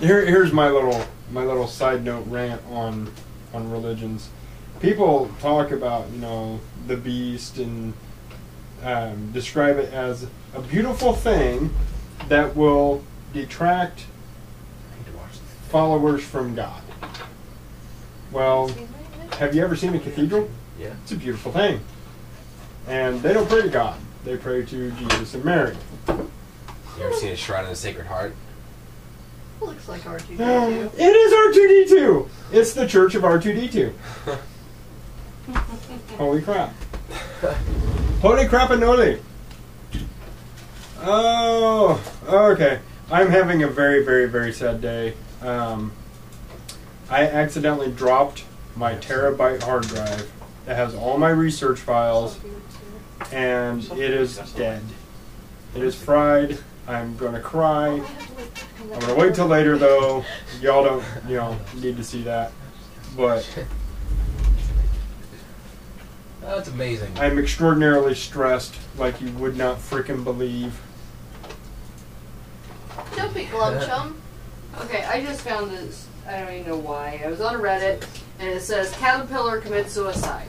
Here's my little side note rant on religions. People talk about, the beast and describe it as a beautiful thing that will detract followers from God. Well, have you ever seen a cathedral? Yeah. It's a beautiful thing. And they don't pray to God. They pray to Jesus and Mary. You ever seen a shrine of the Sacred Heart? Looks like R2D2. It is R2D2! It's the Church of R2D2. Holy crap. Holy crap-a-noli. Oh, okay. I'm having a very, very, very sad day. I accidentally dropped my terabyte hard drive that has all my research files, and it is dead. It is fried. I'm gonna cry. I'm gonna wait till later, though. Y'all don't, need to see that. But That's amazing. I'm extraordinarily stressed, like you would not frickin' believe. Don't be glum chum. Okay, I just found this. I don't even know why. I was on Reddit, and it says caterpillar commits suicide,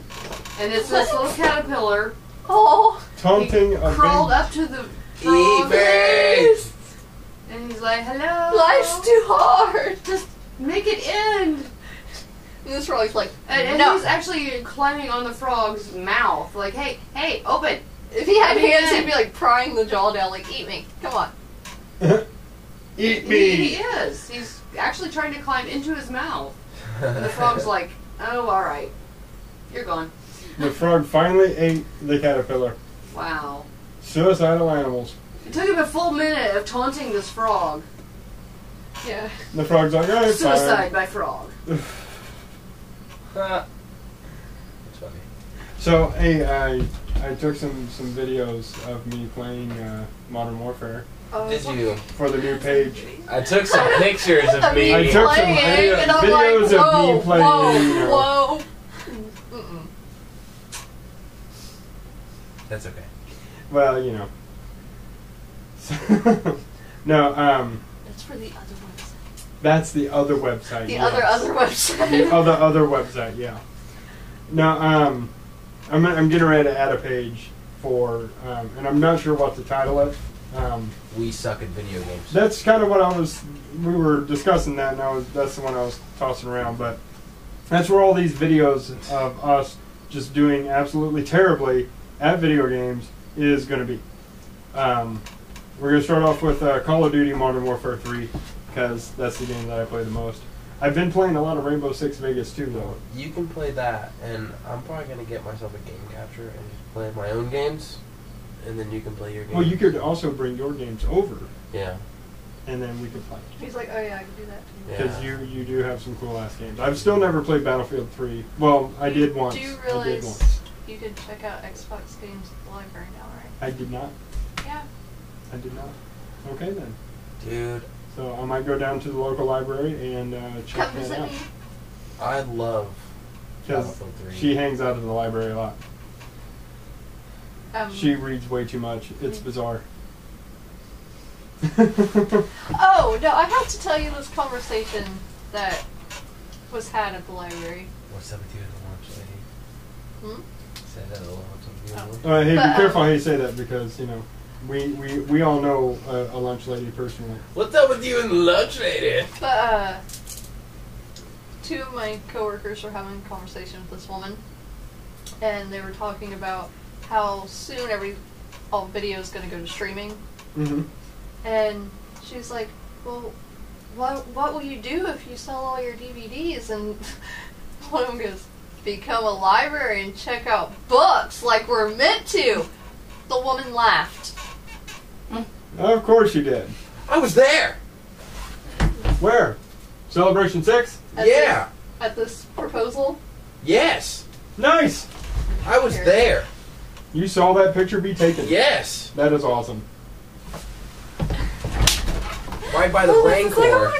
and it's this little caterpillar. Oh. Taunting a Crawled big... up to the frog, and he's like, "Hello, Life's too hard. Just make it end." And this frog's like, And no. he's actually climbing on the frog's mouth, like, "Hey, open!" If he had Let me hands, in. he'd be like prying the jaw down, like, eat me. Come on. Eat He me! is. He's actually trying to climb into his mouth, and the frog's like, "Oh, all right, you're gone." The frog finally ate the caterpillar. Wow. Suicidal animals. It took him a full minute of taunting this frog. Yeah. The frog's like, alright, Suicide by frog. That's funny. So, hey, I took some videos of me playing Modern Warfare Did you? for the new page. I took some pictures of me. I took some playing, and I'm videos like, of me playing. Whoa. Mm-mm. That's okay. Well, No, That's for the other ones. That's the other website. The yes. other website. The other website, yeah. Now, I'm getting ready to add a page for, and I'm not sure what to title it. We suck at video games. That's kind of what we were discussing that, and that's the one I was tossing around, but that's where all these videos of us just doing absolutely terribly at video games is going to be. We're going to start off with Call of Duty Modern Warfare 3, because that's the game that I play the most. I've been playing a lot of Rainbow Six Vegas too, though. You can play that, and I'm probably going to get myself a game capture and just play my own games, and then you can play your games. Well, you could also bring your games over, Yeah. and then we could play. He's like, oh yeah, I can do that too. Because Yeah. you do have some cool ass games. I've still never played Battlefield 3. Well, I did once. Do you I did realize once. you can check out Xbox games at the library now, right? I did not. Yeah. I did not. Okay then. Dude, So I might go down to the local library and check Come that visit out. me. I love Because Battlefield 3. she hangs out in the library a lot. She Mm. reads way too much. It's bizarre. Oh, no, I have to tell you this conversation that was had at the library. What's up with you at the lunch lady? Hmm? Say that a lot. Hey, But, be careful how you say that because, you know, we all know a lunch lady personally. What's up with you and the lunch lady? But, two of my coworkers were having a conversation with this woman, and they were talking about how soon all video is going to go to streaming. Mm-hmm. And she's like, well, what will you do if you sell all your DVDs? And one of them goes, become a library and check out books like we're meant to. The woman laughed. Of course you did. I was there! Where? Celebration 6? Yeah! At this proposal. Yes! Nice! I was there! You saw that picture be taken? Yes! That is awesome. Right by the Rancor.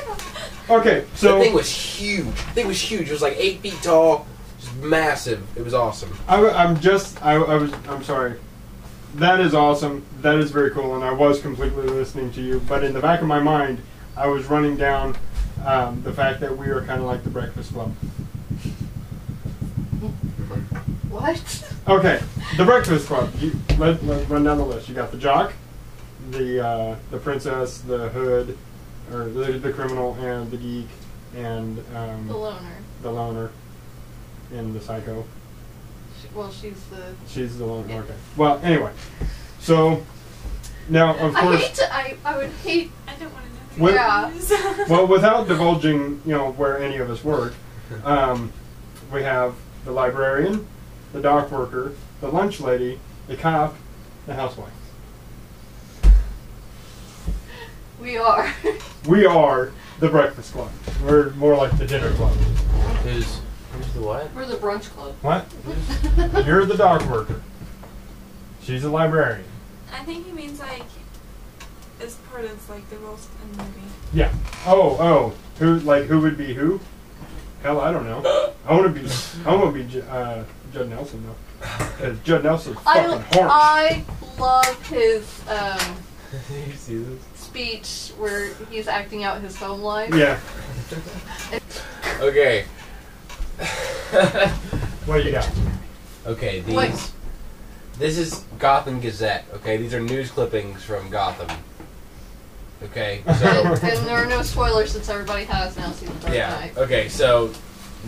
Okay, so The thing was huge. The thing was huge. It was like 8 feet tall. Just massive. It was awesome. I'm sorry. That is awesome. That is very cool, and I was completely listening to you. But in the back of my mind, I was running down the fact that we are kind of like the Breakfast Club. What? Okay, the Breakfast Club. Let's run down the list. You got the jock, the princess, the hood, or the criminal, and the geek, and The loner. the loner, and the psycho. She's the... She's the loner. Yeah. Okay. Well, anyway, so now of course. I would hate... I don't want to know. What- Yeah. Well, without divulging, where any of us work, we have the librarian, the dock worker, the lunch lady, the cop, the housewife. We are. We are the Breakfast Club. We're more like the Dinner Club. Who's the what? We're the brunch club. What? You're the dock worker. She's a librarian. I think he means like as part of like the roles in the movie. Yeah. Oh. Who would be who? Hell, I don't know. I want to be Judd Nelson though, because Judd Nelson's fucking harsh. I love his Did you see this? speech where he's acting out his home life. Yeah. Okay. What do you got? Okay, Wait. This is Gotham Gazette, okay? These are news clippings from Gotham. Okay, so... And there are no spoilers since everybody has now seen the Dark yeah, Knight. okay, so...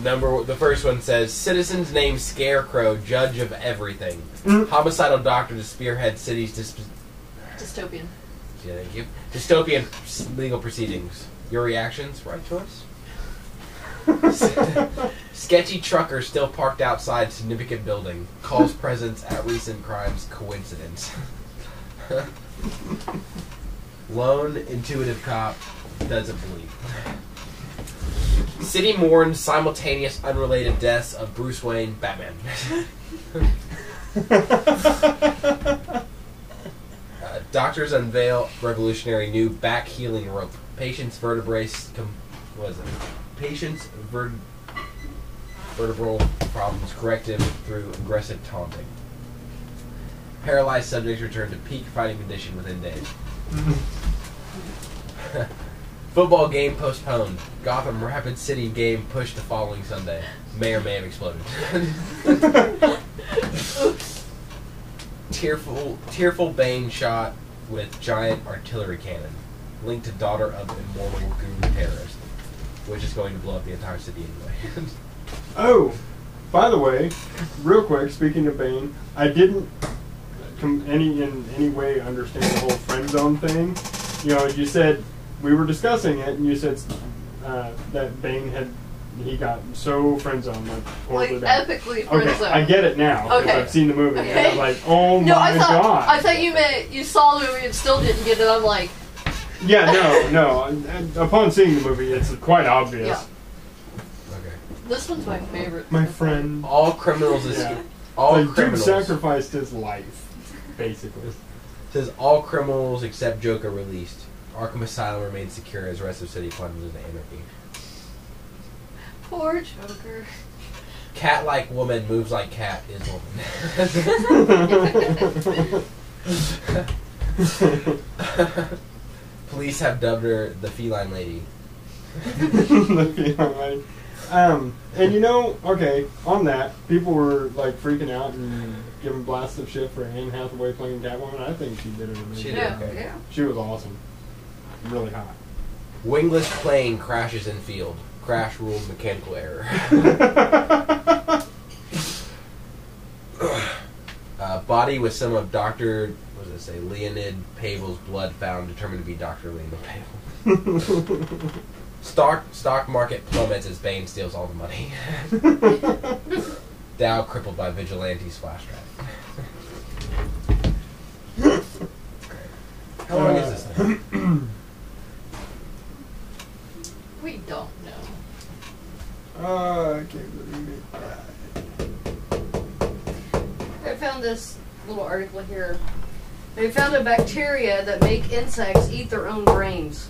The first one says, citizens name Scarecrow judge of everything. Homicidal doctor to spearhead city's Dystopian. yeah, thank you. Dystopian legal proceedings. Your reactions? Right choice. Sketchy trucker still parked outside significant building. Calls presence at recent crimes coincidence. Lone intuitive cop doesn't believe. City mourns simultaneous unrelated deaths of Bruce Wayne, Batman. Doctors unveil revolutionary new back healing rope. Patient's vertebrae vertebral problems corrected through aggressive taunting. Paralyzed subjects return to peak fighting condition within days. Football game postponed. Gotham Rapid City game pushed the following Sunday. May or may have exploded. Tearful Bane shot with giant artillery cannon. Linked to daughter of immortal guru terrorist. Which is going to blow up the entire city anyway. Oh, by the way, real quick, speaking of Bane, I didn't in any way understand the whole friend zone thing. You know, you said, we were discussing it, and you said that Bane he got so friend zoned, like horribly bad. Epically friend zoned. Okay, I get it now, because Okay. I've seen the movie, and Okay. I'm like, oh No, my god. I thought you meant you saw the movie and still didn't get it. I'm like, Yeah, no. Upon seeing the movie, it's quite obvious. yeah. Okay. This one's my favorite. My friend. All criminals Yeah. all Like, dude criminals sacrificed his life, basically. says all criminals except Joker released. Arkham Asylum remains secure as the rest of the city plunges into anarchy. Poor Joker. Cat-like woman moves like cat is woman. Police have dubbed her the feline lady. The feeling like, and you know, okay, on that, people were like freaking out and giving blasts of shit for Anne Hathaway playing Catwoman. I think she did it amazing. She did Yeah, okay. Yeah. She was awesome. Really hot. Wingless plane crashes in field. Crash rules mechanical error. Body with some of Dr. What does it say? Leonid Pavel's blood found, determined to be Dr. Leonid Pavel. Stock market plummets as Bane steals all the money. Dow crippled by vigilantes flash drive. How long is this thing? We don't know. I can't believe it. I found this little article here. They found a bacteria that make insects eat their own brains.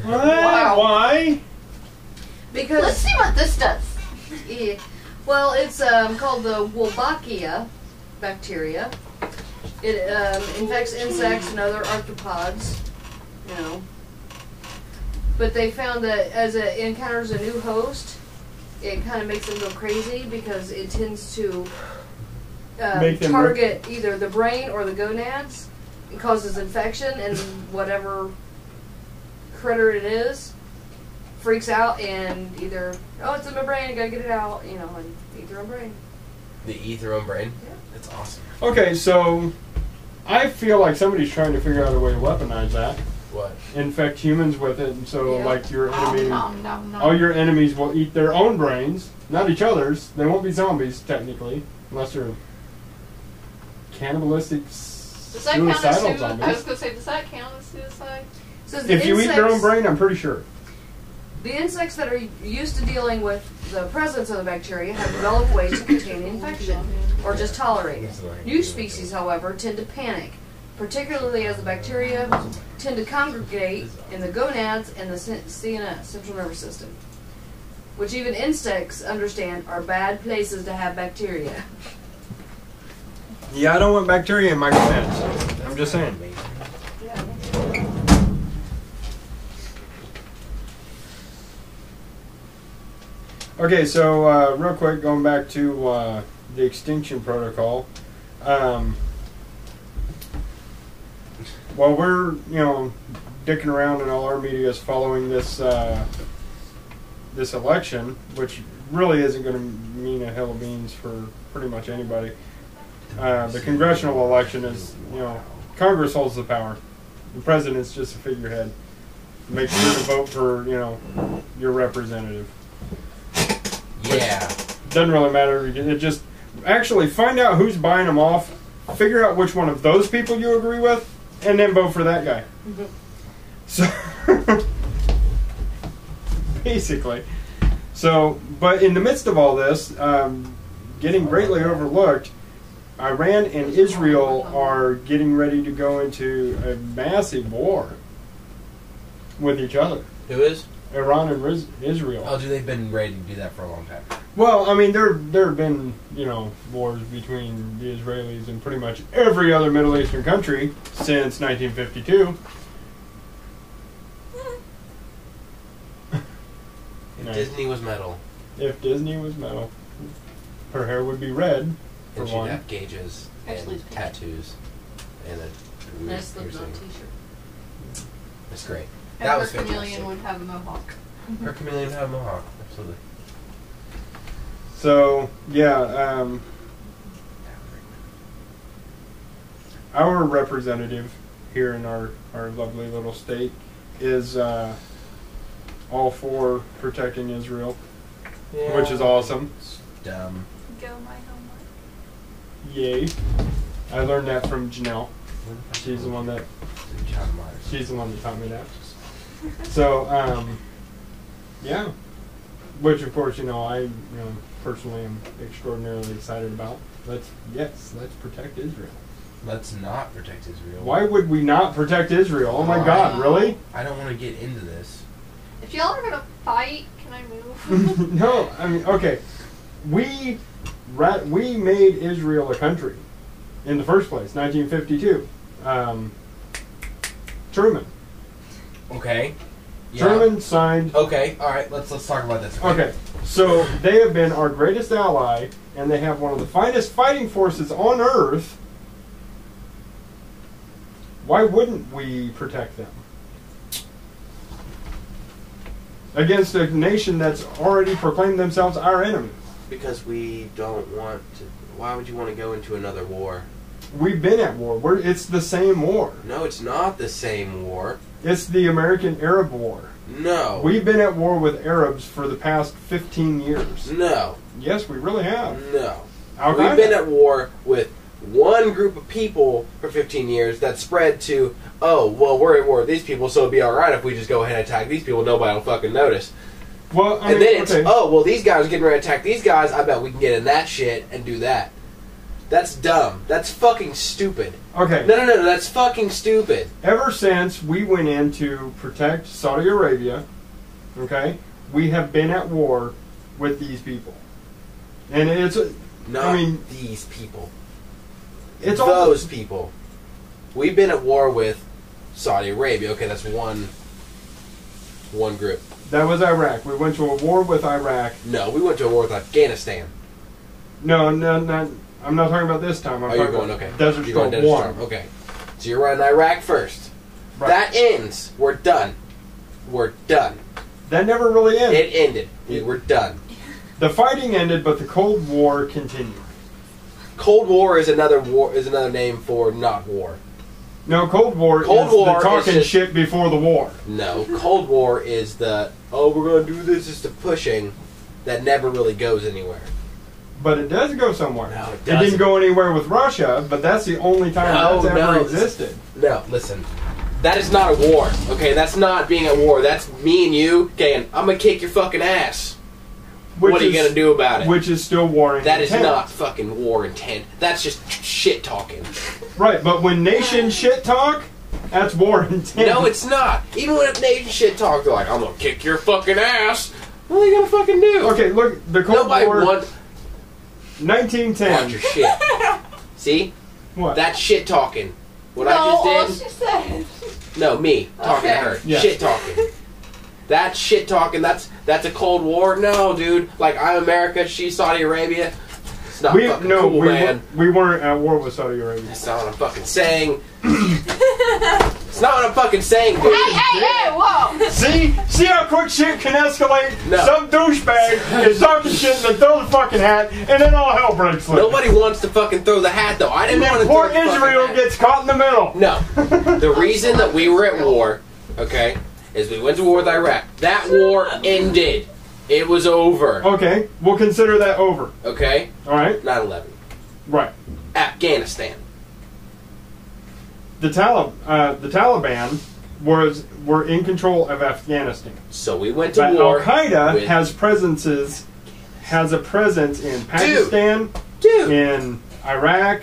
Wow. Why? Because Let's see what this does. Yeah. Well, it's called the Wolbachia bacteria. It infects insects and other arthropods, you know. But they found that as it encounters a new host, it kind of makes them go crazy because it tends to Make them target either the brain or the gonads. It causes infection, and whatever critter it is freaks out and either, oh, it's in my brain, I gotta get it out, you know, and eat their own brain. They eat their own brain? Yeah. That's awesome. Okay, so I feel like somebody's trying to figure out a way to weaponize that. What? Infect humans with it, and so Yeah. like your enemy, Nom, nom, nom. all your enemies will eat their own brains, not each other's. They won't be zombies technically, unless they're cannibalistic, Does that count as suicidal suicide? I was zombies. going to say, does that count as suicide? So the If you eat their own insects- brain, I'm pretty sure. The insects that are used to dealing with the presence of the bacteria have developed ways to contain the infection, or just tolerate it. New species, however, tend to panic, particularly as the bacteria tend to congregate in the gonads and the CNS, central nervous system, which even insects understand are bad places to have bacteria. Yeah, I don't want bacteria in my gonads. I'm just saying. Okay, so real quick, going back to the extinction protocol. While we're, dicking around and all our media is following this this election, which really isn't going to mean a hell of beans for pretty much anybody. The congressional election is, Congress holds the power. The president's just a figurehead. Make sure to vote for, your representative. Yeah. Doesn't really matter. It just actually find out who's buying them off, figure out which one of those people you agree with, and then vote for that guy. So basically, but in the midst of all this, getting greatly overlooked, Iran and Israel are getting ready to go into a massive war with each other. Who is? Iran and Israel. Oh, dude, they've been ready to do that for a long time. Well, I mean, there have been, wars between the Israelis and pretty much every other Middle Eastern country since 1952. Nice. Disney was metal. If Disney was metal, her hair would be red, for And she'd one. have gauges Actually, and it's pink. tattoos and a weird Nice slipped on piercing. t-shirt. That's great. And That her was chameleon fantastic. would have a mohawk. Her chameleon had a mohawk. Absolutely. So, yeah, our representative here in our lovely little state is all for protecting Israel, which is awesome. It's dumb. Go my homework. Yay. I learned that from Janelle. She's the one that taught me that. So, yeah. Which, of course, I personally am extraordinarily excited about. Let's protect Israel. Let's not protect Israel. Why would we not protect Israel? Oh my Why? God, really? I don't want to get into this. If y'all are gonna fight, can I move? No, I mean, okay. We made Israel a country in the first place, 1952. Truman. Okay. Yeah. Truman signed. Okay. All right. Let's talk about this. Okay, so they have been our greatest ally, and they have one of the finest fighting forces on Earth. Why wouldn't we protect them against a nation that's already proclaimed themselves our enemy? Because we don't want to. Why would you want to go into another war? We've been at war. It's the same war. No, it's not the same war. It's the American-Arab War. No. We've been at war with Arabs for the past 15 years. No. Yes, we really have. No. Al We've Qaeda. been at war with one group of people for 15 years that spread to, oh, well, we're at war with these people, so it'd be alright if we just go ahead and attack these people. Nobody will fucking notice. Well, I And mean, then it's, okay. oh, well, these guys are getting ready to attack these guys. I bet we can get in that shit and do that. That's dumb. That's fucking stupid. Okay. No, that's fucking stupid. Ever since we went in to protect Saudi Arabia, okay, we have been at war with these people. And it's, Not these people. it's Those people. We've been at war with Saudi Arabia. Okay, that's one group. That was Iraq. We went to a war with Iraq. No, we went to a war with Afghanistan. No, not. I'm not talking about this time. I'm Oh, you're talking going, about okay. Desert You're going Storm Desert 1. Storm. Okay. So you're running Iraq first. Right. That ends. We're done. We're done. That never really ended. It ended. We were done. The fighting ended, but the Cold War continued. Cold War is another name for not war. No, Cold War Cold is War the is talking just- shit before the war. No, Cold War is the, oh, we're going to do this, just a pushing that never really goes anywhere. But it does go somewhere. No, it It doesn't. didn't go anywhere with Russia, but that's the only time No, that's no, ever it's- existed. No, listen. That is not a war, okay? That's not being at war. That's me and you saying, I'm going to kick your fucking ass. What are you going to do about it? Which is still warring That is intent. not fucking war intent. That's just shit talking. Right, but when nations shit talk, that's war intent. No, it's not. Even when a nation shit talk, they're like, I'm going to kick your fucking ass. What are you going to fucking do? Okay, look, the Cold Nobody War, wants... 1910. Watch your shit. See? What? That's shit talking. What no, I all just she did? said. No, me. Talking to Okay. her. Yeah. Shit talking. That's shit talking. That's a Cold War? No, dude. Like, I'm America, she's Saudi Arabia. It's not fucking cool, man. we weren't at war with Saudi Arabia. That's not what I'm fucking saying. It's not what I'm fucking saying, dude. Hey, whoa! See how quick shit can escalate? No. Some douchebag is talking shit and they throw the fucking hat, and then all hell breaks loose. Nobody wants to fucking throw the hat, though. I And didn't want then to poor throw the fucking Israel hat. gets caught in the middle. No. The reason that we were at war, okay, is we went to war with Iraq. That war ended. It was over. Okay, we'll consider that over. Okay? All right? 9/11. Right. Afghanistan. The Taliban were in control of Afghanistan. So we went to But war. Al Qaeda with- has a presence in Pakistan, Dude. in Iraq.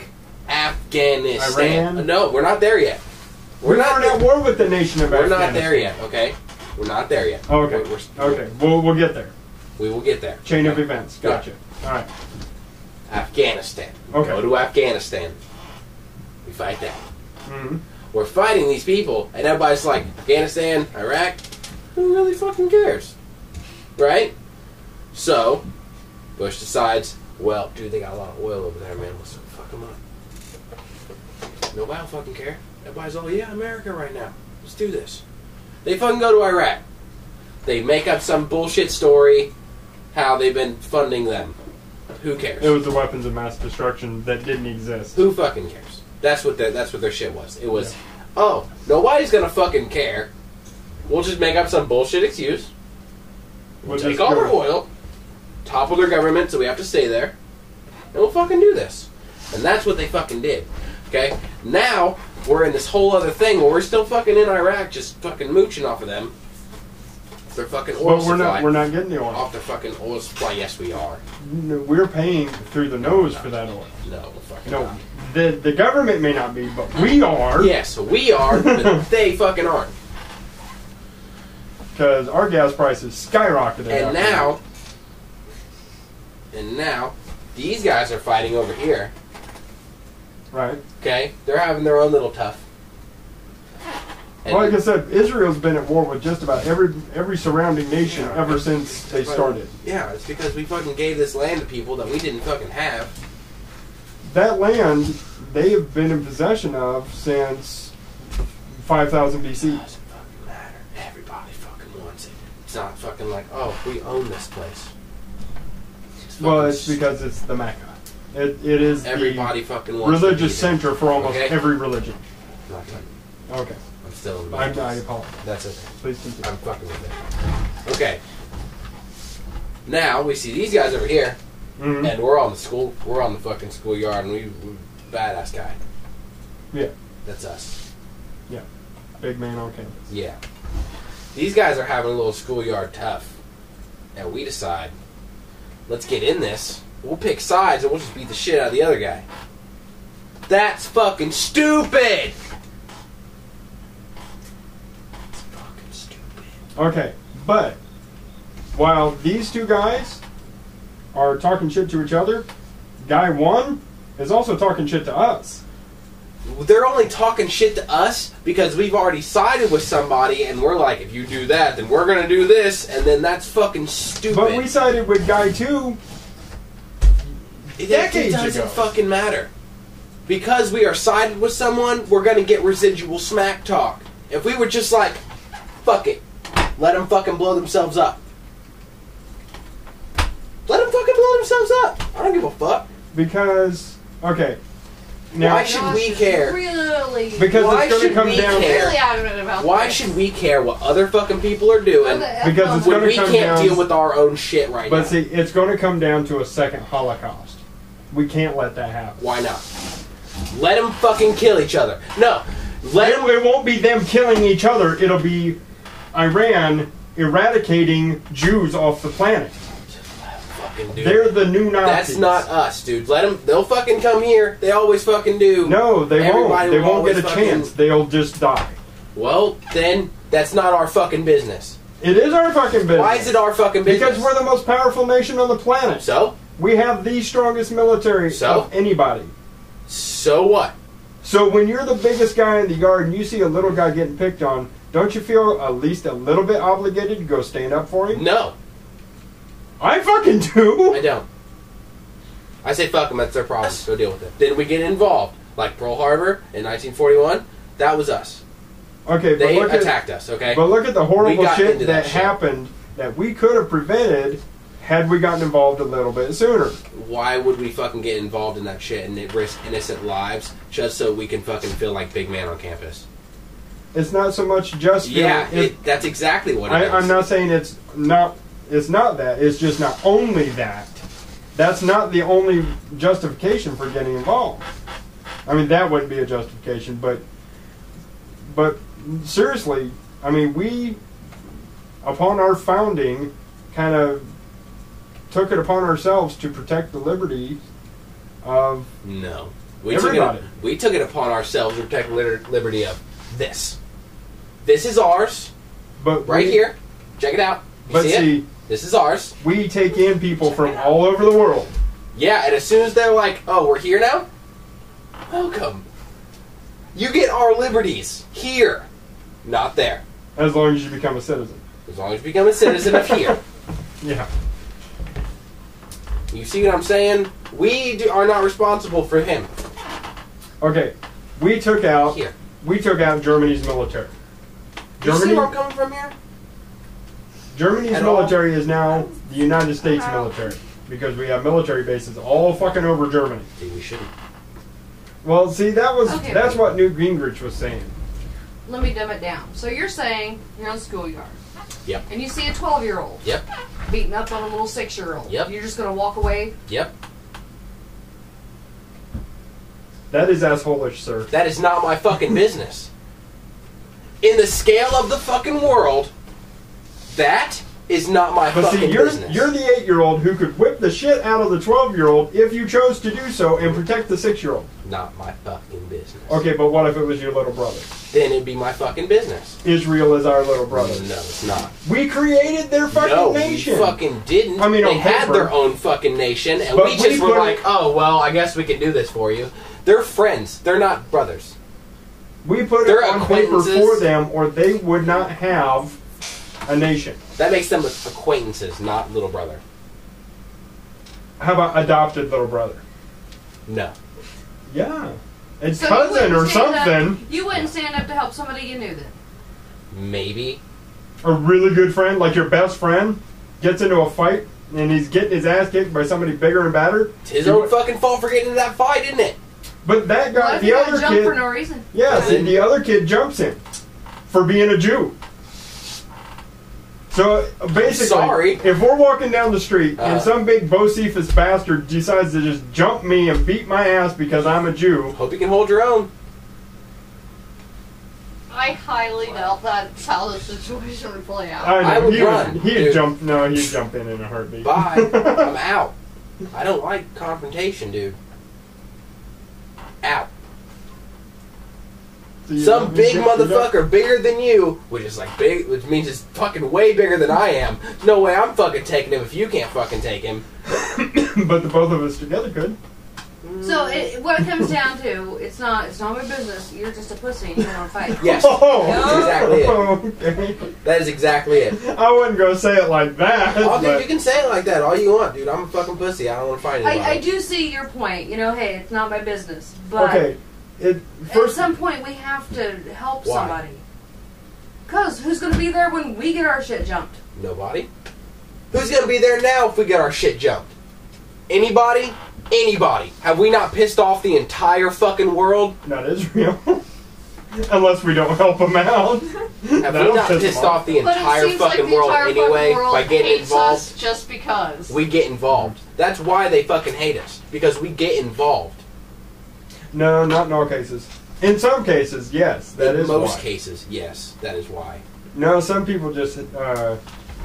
Afghanistan. Iran. No, we're not there yet. We weren't at war with the nation of We're Afghanistan. not there yet, okay? We're not there yet. Okay. Okay. We'll get there. We will get there. Chain of Okay. events. Gotcha. All right. Afghanistan. Okay. Go to Afghanistan. We fight that. Mm-hmm. We're fighting these people, and everybody's like, Afghanistan, Iraq, who really fucking cares? Right? So, Bush decides, well, dude, they got a lot of oil over there, man. Let's fuck them up. Nobody will fucking care. Everybody's all, yeah, America right now. Let's do this. They fucking go to Iraq. They make up some bullshit story how they've been funding them. Who cares? It was the weapons of mass destruction that didn't exist. Who fucking cares? That's what their shit was. It was, oh, nobody's gonna fucking care. We'll just make up some bullshit excuse. We'll take all their oil, topple their government so we have to stay there, and we'll fucking do this. And that's what they fucking did. Okay? Now, we're in this whole other thing where we're still fucking in Iraq just fucking mooching off of them. Their fucking oil supply. We're not getting the oil. Off their fucking oil supply. Yes, we are. No, we're paying through the nose for that oil. No, fucking No, not. the government may not be, but we are. Yes, we are, but they fucking aren't. Because our gas prices skyrocketed. And now, these guys are fighting over here. Right. Okay? They're having their own little tough. Well, like I said, Israel's been at war with just about every surrounding nation ever since they started. Yeah, it's because we fucking gave this land to people that we didn't fucking have. That land, they have been in possession of since 5000 BC. Doesn't fucking matter. Everybody fucking wants it. It's not fucking like, oh, we own this place. Well, it's because it's the Mecca. It is everybody the fucking wants religious to be there. center for almost Okay? every religion. Not fucking- Okay. I'm still in I the apologize. That's okay. Please continue. I'm fucking with it. Okay. Now we see these guys over here, Mhm. and we're on the fucking schoolyard, and we badass guy. Yeah. That's us. Yeah. Big man on campus. Yeah. These guys are having a little schoolyard tough, and we decide, let's get in this. We'll pick sides, and we'll just beat the shit out of the other guy. That's fucking stupid. It's fucking stupid. Okay, but while these two guys are talking shit to each other, guy one is also talking shit to us. They're only talking shit to us because we've already sided with somebody, and we're like, if you do that, then we're gonna do this, and then that's fucking stupid. But we sided with guy two It decades doesn't ago. fucking matter. Because we are sided with someone, we're gonna get residual smack talk. If we were just like, fuck it, let them fucking blow themselves up. Let them fucking blow themselves up. I don't give a fuck. Because, okay. Now, Why should we care? Really? because why it's going to should come we down. care? Really adamant about Why this. should we care what other fucking people are doing Because it's when gonna we come can't down- deal with our own shit right now? But see, it's going to come down to a second Holocaust. We can't let that happen. Why not? Let them fucking kill each other. No. Let them... It won't be them killing each other. It'll be Iran eradicating Jews off the planet. Dude. They're the new Nazis. That's not us, dude. Let them. They'll fucking come here. They always fucking do. No, they Everybody won't. They will won't get always a fucking- chance. They'll just die. Well, then that's not our fucking business. It is our fucking business. Why is it our fucking business? Because we're the most powerful nation on the planet. So? We have the strongest military of anybody. So what? So when you're the biggest guy in the yard and you see a little guy getting picked on, don't you feel at least a little bit obligated to go stand up for him? No. I fucking do. I don't. I say fuck them. That's their problem. Go deal with it. Then we get involved. Like Pearl Harbor in 1941. That was us. Okay, They but attacked us, okay? But look at the We horrible got shit into that that shit. happened that we could have prevented had we gotten involved a little bit sooner. Why would we fucking get involved in that shit and risk innocent lives just so we can fucking feel like big man on campus? It's not so much just Yeah, feeling- that's exactly what it is. I'm not saying it's not. It's not that. It's just not only that. That's not the only justification for getting involved. I mean, that wouldn't be a justification, but seriously, I mean, we, upon our founding, kind of took it upon ourselves to protect the liberty of No. everybody. We took it upon ourselves to protect liberty of this. This is ours, But right we- here. Check it out. You But see see, it? This is ours. we take in people from all over the world. Yeah, and as soon as they're like, oh, we're here now? Welcome. You get our liberties here, not there. As long as you become a citizen. As long as you become a citizen of here. Yeah. You see what I'm saying? Are not responsible for him. Okay. We took out Here. Germany's military. You see where I'm coming from here? Germany's At all? military is now the United States military because we have military bases all fucking over Germany. See, we shouldn't. Well, see, Okay, that's but- what Newt Gingrich was saying. Let me dumb it down. So you're saying you're on the schoolyard. Yep. And you see a 12-year-old. Yep. Beating up on a little 6-year-old. Yep. You're just going to walk away? Yep. That is asshole-ish, sir. That is not my fucking business. In the scale of the fucking world, that is not my But fucking see, you're business. the 8-year-old who could whip the shit out of the 12-year-old if you chose to do so and protect the 6-year-old. Not my fucking business. Okay, but what if it was your little brother? Then it'd be my fucking business. Israel is our little brother. No, it's not. We created their fucking No, nation. we fucking didn't. I mean, they on had paper. their own fucking nation, and But we just we were put like, it- oh, well, I guess we can do this for you. They're friends. They're not brothers. We put They're it on paper acquaintances. for them, or they would not have a nation. That makes them acquaintances, not little brother. How about adopted little brother? No. Yeah. It's So cousin or something. You wouldn't stand up to help somebody you knew then? Maybe. A really good friend, like your best friend, gets into a fight and he's getting his ass kicked by somebody bigger and badder. It's his own fucking fault for getting into that fight, isn't it? But that What guy, if the you got other jumped kid, for no reason? yeah, see, the other kid jumps him for being a Jew. So basically, Sorry. if we're walking down the street and Uh. some big Bocephus bastard decides to just jump me and beat my ass because I'm a Jew, Hope you can hold your own. I highly doubt that's how the situation would play out. I would run, he'd dude. jump. No, he'd jump in a heartbeat. Bye. I'm out. I don't like confrontation, dude. Out. So you Some don't- big you don't- motherfucker bigger than you, which is like big, which means it's fucking way bigger than I am. No way I'm fucking taking him if you can't fucking take him. But the both of us together could. So what it comes down to, it's not my business. You're just a pussy and you want to fight. Yes. Oh, That's exactly it. okay. That is exactly it. I wouldn't go say it like that. Oh, dude, but- you can say it like that all you want, dude. I'm a fucking pussy. I don't want to fight anybody. I do see your point. You know, hey, it's not my business. But okay. at First, some point, we have to help Why? somebody. Because who's going to be there when we get our shit jumped? Nobody. Who's gonna be there now if we get our shit jumped? Anybody? Anybody? Have we not pissed off the entire fucking world? not Israel. Unless we don't help them out. Have That'll we not piss 'em pissed off the But it entire seems like fucking the world entire anyway fucking world by getting hates involved? us just because. We get involved. That's why they fucking hate us. Because we get involved. No, not in all cases. In some cases, yes, that In is most why. cases, yes, that is why. No, some people just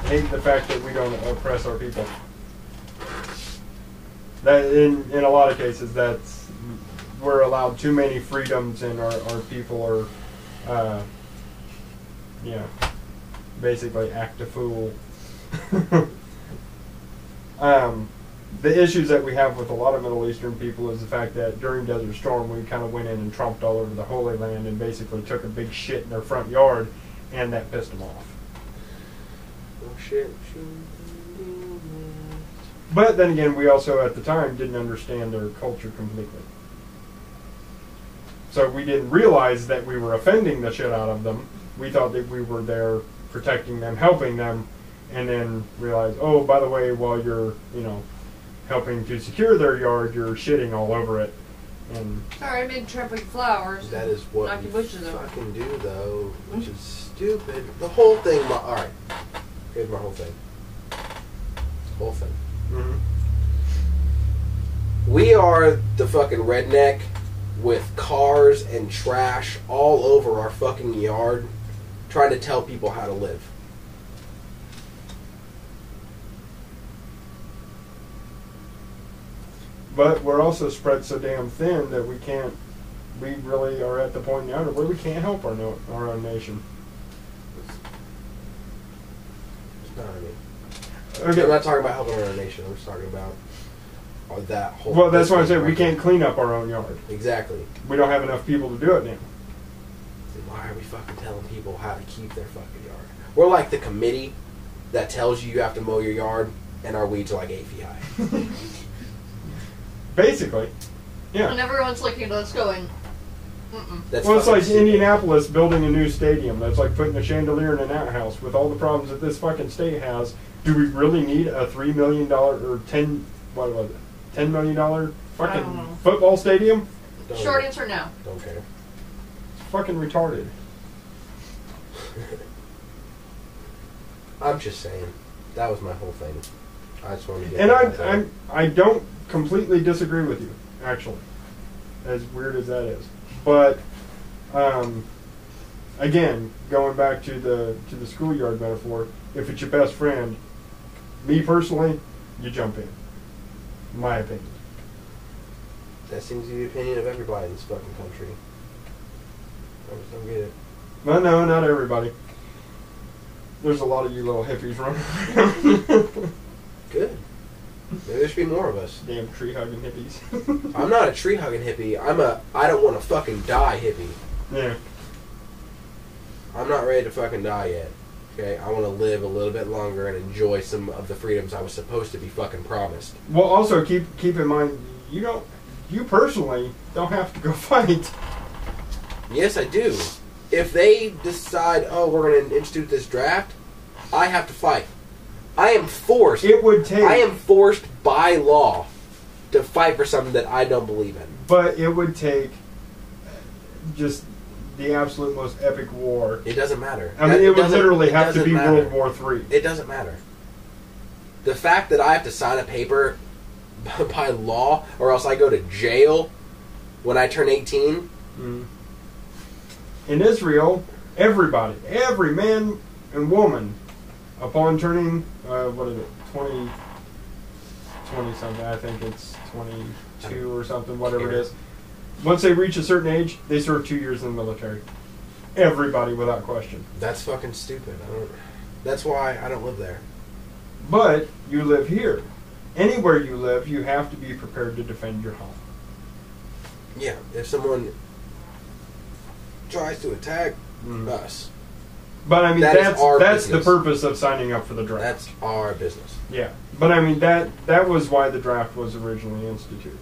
hate the fact that we don't oppress our people. That in a lot of cases, that's we're allowed too many freedoms, and our people are, basically act a fool. The issues that we have with a lot of Middle Eastern people is the fact that during Desert Storm, we kind of went in and tromped all over the Holy Land and basically took a big shit in their front yard, and that pissed them off. Oh shit. But then again, we also at the time didn't understand their culture completely. So we didn't realize that we were offending the shit out of them. We thought that we were there protecting them, helping them, and then realized, oh, by the way, while you're, helping to secure their yard, you're shitting all over it. And Sorry, I made trampling flowers. That is what Knock you your bushes over. fucking do, though, which is stupid. The whole thing. All right, here's my whole thing. Whole thing. mhm. We are the fucking redneck with cars and trash all over our fucking yard, trying to tell people how to live. But we're also spread so damn thin that we really are at the point now where we can't help our own nation. It's not what I mean. Okay. I'm not talking about helping our nation. I'm just talking about that whole. Well, that's why I said we can't clean up our own yard. Exactly. We don't have enough people to do it now. Then why are we fucking telling people how to keep their fucking yard? We're like the committee that tells you have to mow your yard, and our weeds are like 8 feet high. Basically, yeah. And everyone's looking at us going, mm-mm. That's Well, it's fucking like stupid. Indianapolis building a new stadium. That's like putting a chandelier in an outhouse. With all the problems that this fucking state has, do we really need a $3 million or $10 million I don't know. fucking football stadium? Don't- Short answer, no. Don't care. It's fucking retarded. I'm just saying. That was my whole thing. I just wanted to get And that out there. I don't completely disagree with you, actually. As weird as that is. But again, going back to the schoolyard metaphor, if it's your best friend, me personally, you jump in. My opinion. That seems to be the opinion of everybody in this fucking country. I just don't get it. Well, no, not everybody. There's a lot of you little hippies running around. Good. Maybe there should be more of us. Damn tree hugging hippies. I'm not a tree hugging hippie. I don't want to fucking die hippie. Yeah. I'm not ready to fucking die yet. Okay, I want to live a little bit longer and enjoy some of the freedoms I was supposed to be fucking promised. Well, also keep in mind, you personally don't have to go fight. Yes, I do. If they decide, oh, we're going to institute this draft, I have to fight. I am forced. It would take. I am forced by law to fight for something that I don't believe in. But it would take just the absolute most epic war. It doesn't matter. I mean, it would doesn't- literally it have to doesn't be matter. World War III. It doesn't matter. The fact that I have to sign a paper by law, or else I go to jail when I turn 18. Mm. In Israel, everybody, every man and woman, upon turning, 20 something, I think it's 22 or something, whatever it is. Once they reach a certain age, they serve 2 years in the military. Everybody, without question. That's fucking stupid. That's why I don't live there. But you live here. Anywhere you live, you have to be prepared to defend your home. Yeah, if someone tries to attack Mm. us, But I mean, That is that's our the business. purpose of signing up for the draft. that's our business. Yeah, but I mean that was why the draft was originally instituted,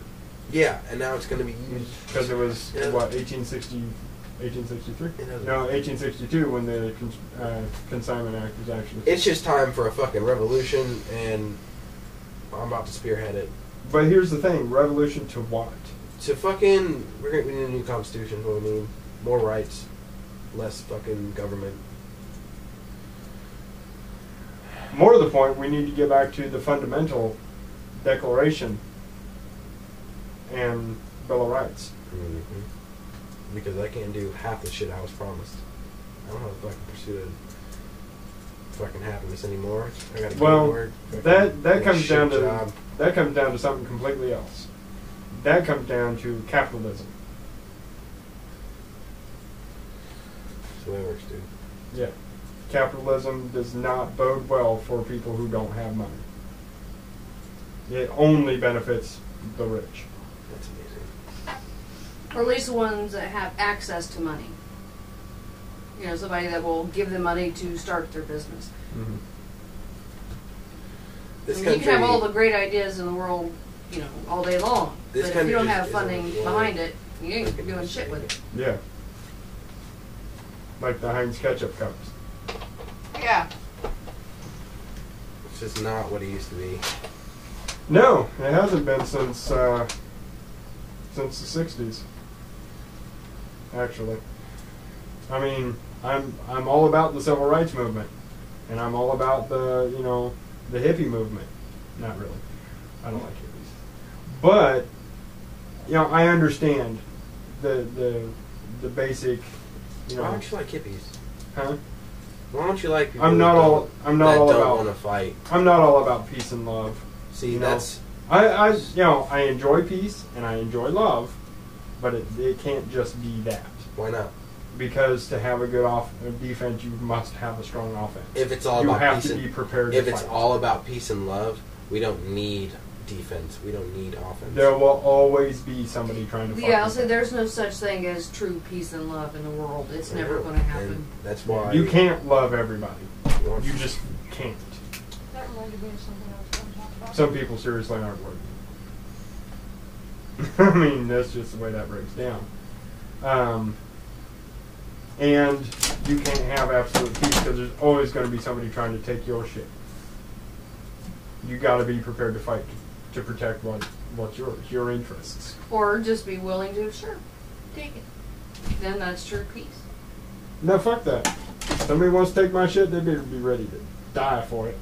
Yeah, and now it's going to be used. because it was Yeah. what 1863. It doesn't- No, 1862 when the Consignment Act was actually. It's just time for a fucking revolution, and I'm about to spearhead it. But here's the thing: revolution to what? To fucking, we need a new constitution. Is what we need. More rights, less fucking government. More to the point, we need to get back to the fundamental Declaration and Bill of Rights. Mm-hmm. Because I can't do half the shit I was promised. I don't have a fucking pursuit of fucking happiness anymore. I gotta go Well, to work. that get a comes shit down to job. that comes down to something completely else. That comes down to capitalism. That's the way it works, dude. Yeah. Capitalism does not bode well for people who don't have money. It only benefits the rich. That's amazing. Or at least the ones that have access to money. You know, somebody that will give them money to start their business. Mm-hmm. This I mean, country, you can have all the great ideas in the world, you know, all day long. This But if country you don't just have isn't funding employed. behind it, you ain't doing shit with it. Yeah. Like the Heinz ketchup cups. Yeah. it's just not what it used to be. No, it hasn't been since the 60s. Actually. I mean, I'm all about the civil rights movement. And I'm all about the hippie movement. Not really. I don't like hippies. But I understand the basic, Why don't you like hippies? huh? Why don't you like people I'm not that all don't- I'm not that all don't about want to fight? I'm not all about peace and love. See, You know, that's I enjoy peace and I enjoy love, but it can't just be that. why not? Because to have a good defense, you must have a strong offense. If it's all You about have peace to and, be prepared if to it's fight. all about peace and love, we don't need defense. We don't need offense. There will always be somebody trying to fight. Yeah, I'll you. say there's no such thing as true peace and love in the world. It's never going to happen. And that's why You can't love everybody. want- You just can't. reminded me of something I was going to talk about. Some people seriously aren't working. I mean, that's just the way that breaks down. And you can't have absolute peace because there's always going to be somebody trying to take your shit. You got to be prepared to fight to protect what's yours, your interests. Or just be willing to, sure, take it. Then that's true peace. No, fuck that. Somebody wants to take my shit, they better be ready to die for it.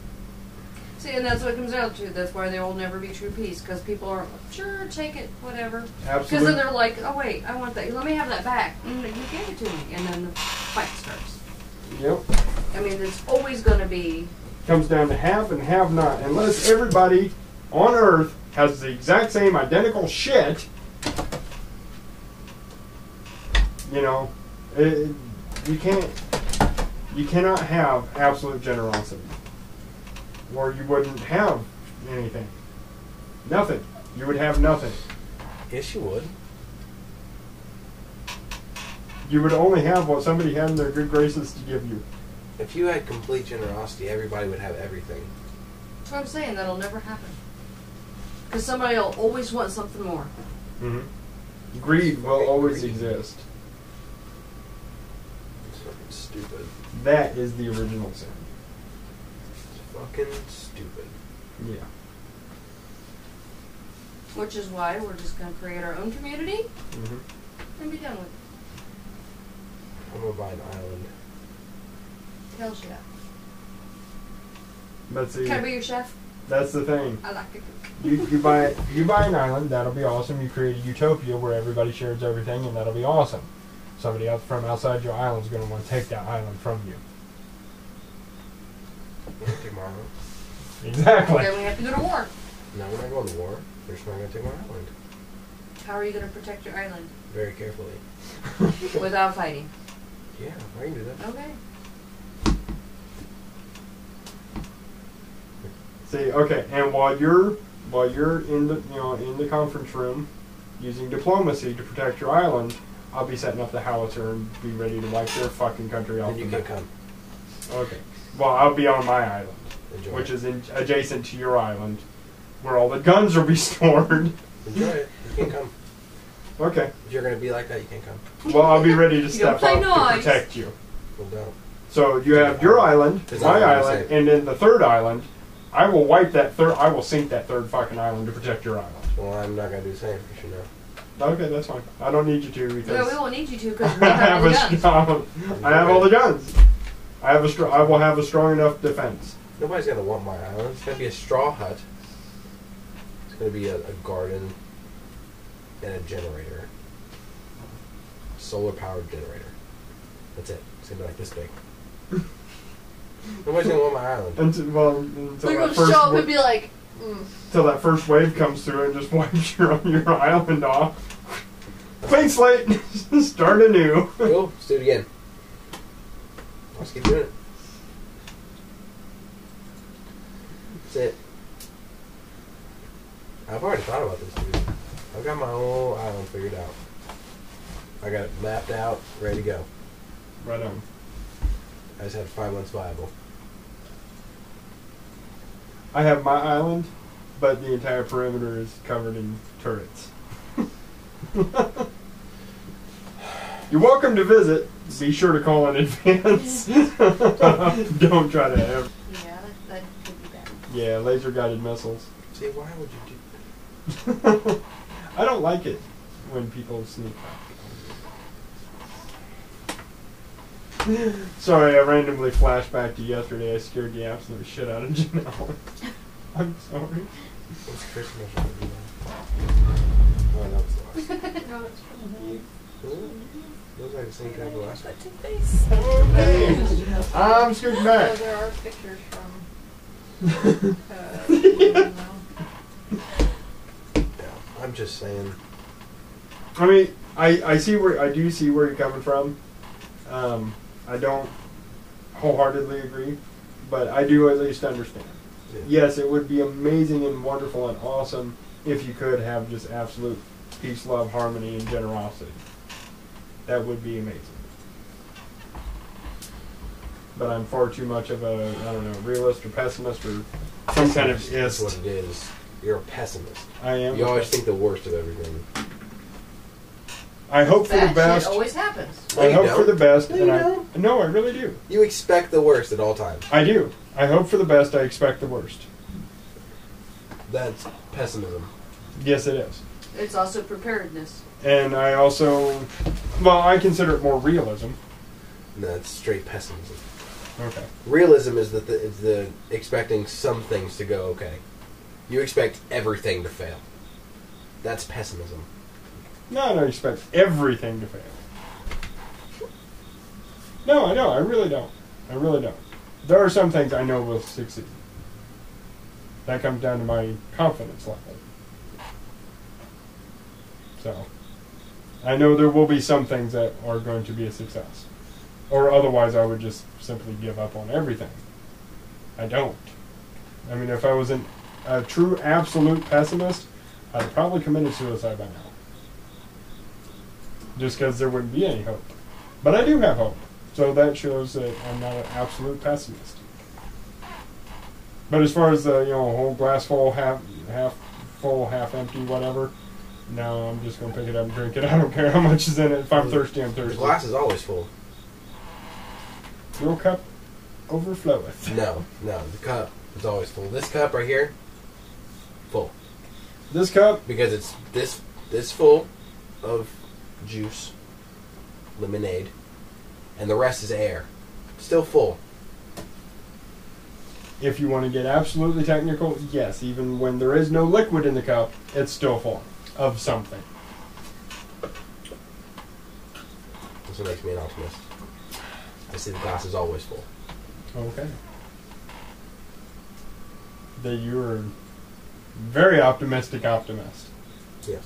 See, and that's what it comes down to. That's why there will never be true peace, because people are, sure, take it, whatever. Because Absolutely. then they're like, oh wait, I want that. Let me have that back. You gave it to me. And then the fight starts. Yep. I mean, it's always going to be. Comes down to have and have not. Unless everybody on Earth has the exact same identical shit, you know, you cannot have absolute generosity. Or you wouldn't have anything. Nothing. You would have nothing. Yes, you would. You would only have what somebody had in their good graces to give you. If you had complete generosity, everybody would have everything. That's what I'm saying. That'll never happen. Because somebody will always want something more. Mm-hmm. Greed will always exist. It's fucking stupid. That is the original sin. It's fucking stupid. Yeah. Which is why we're just going to create our own community Mm-hmm. and be done with it. I'm gonna buy an island. Hell's yeah. But see, Can I be your chef? that's the thing. I like to cook. You buy an island, that'll be awesome. You create a utopia where everybody shares everything, and that'll be awesome. Somebody else from outside your island is going to want to take that island from you. Tomorrow. Exactly. Then we have to go to war. No, we're not going to war. They're just not going to take my island. How are you going to protect your island? Very carefully. Without fighting. Yeah, I can do that. Okay. See, okay, and while you're in the conference room using diplomacy to protect your island, I'll be setting up the howitzer and be ready to wipe their fucking country off. Then you the can map. come. Okay. Well, I'll be on my island, Enjoy which it. is adjacent to your island, where all the guns will be stored. Enjoy it. You can come. Okay. If you're going to be like that, you can come. Well, I'll be ready to You step don't up play nice. to protect you. Well, don't. So you have your island, It's my not island, safe. and then the third island. I will wipe that third. I will sink that third fucking island to protect your island. Well, I'm not going to do the same. You should know. Okay, that's fine. I don't need you to because No, we won't need you to because we I have all the guns. I have all the guns. I will have a strong enough defense. Nobody's going to want my island. It's going to be a straw hut. It's going to be a garden and a generator. Solar-powered generator. That's it. It's going to be like this big. Nobody's going to want my island. Until They're going to show up and be like, till that first wave comes through and just wipes your island off. Clean slate. Start anew. Cool. Let's do it again. Let's keep doing it. That's it. I've already thought about this, dude. I've got my whole island figured out. I got it mapped out, ready to go. Right on. I just had 5 months viable. I have my island, but the entire perimeter is covered in turrets. You're welcome to visit. Be sure to call in advance. Don't try to have. Yeah, that could be bad. Yeah, laser guided missiles. See, why would you do I don't like it when people sneak back. Sorry, I randomly flashed back to yesterday. I scared the absolute shit out of Janelle. I'm sorry. What's Christmas? Oh, that was the last. no, it's from you. Looks like the same kind of the last one. Face. I'm scooting So back. there are pictures from. Yeah, I'm just saying. I mean, I do see where you're coming from. I don't wholeheartedly agree, but I do at least understand. Yeah. Yes, it would be amazing and wonderful and awesome if you could have just absolute peace, love, harmony, and generosity. That would be amazing. But I'm far too much of a, I don't know, realist or pessimist or some kind of That's ist. what it is. You're a pessimist. I am. You always think the worst of everything. I hope for the Bad best. shit always happens. No, I you hope don't. for the best. No, and you I don't. no, I really do. You expect the worst at all times. I do. I hope for the best. I expect the worst. That's pessimism. Yes, it is. It's also preparedness. And I also, well, I consider it more realism. No, it's straight pessimism. Okay. Realism is the expecting some things to go okay. You expect everything to fail. That's pessimism. No, I don't expect everything to fail. No, I don't. I really don't. I really don't. There are some things I know will succeed. That comes down to my confidence level. So, I know there will be some things that are going to be a success. Or otherwise I would just simply give up on everything. I don't. I mean, if I was a true absolute pessimist, I'd have probably committed suicide by now. Just because there wouldn't be any hope. But I do have hope. So that shows that I'm not an absolute pessimist. But as far as the whole glass full, half full, half empty, whatever, no, I'm just gonna pick it up and drink it. I don't care how much is in it. If I'm thirsty, I'm The thirsty. glass is always full. Your cup overfloweth. No, the cup is always full. This cup right here, full. This cup, Because it's this full of juice, lemonade, and the rest is air. Still full. if you want to get absolutely technical, yes, even when there is no liquid in the cup, it's still full of something. That's what makes me an optimist. I see the glass is always full. Okay. That you're a very optimistic optimist. Yes.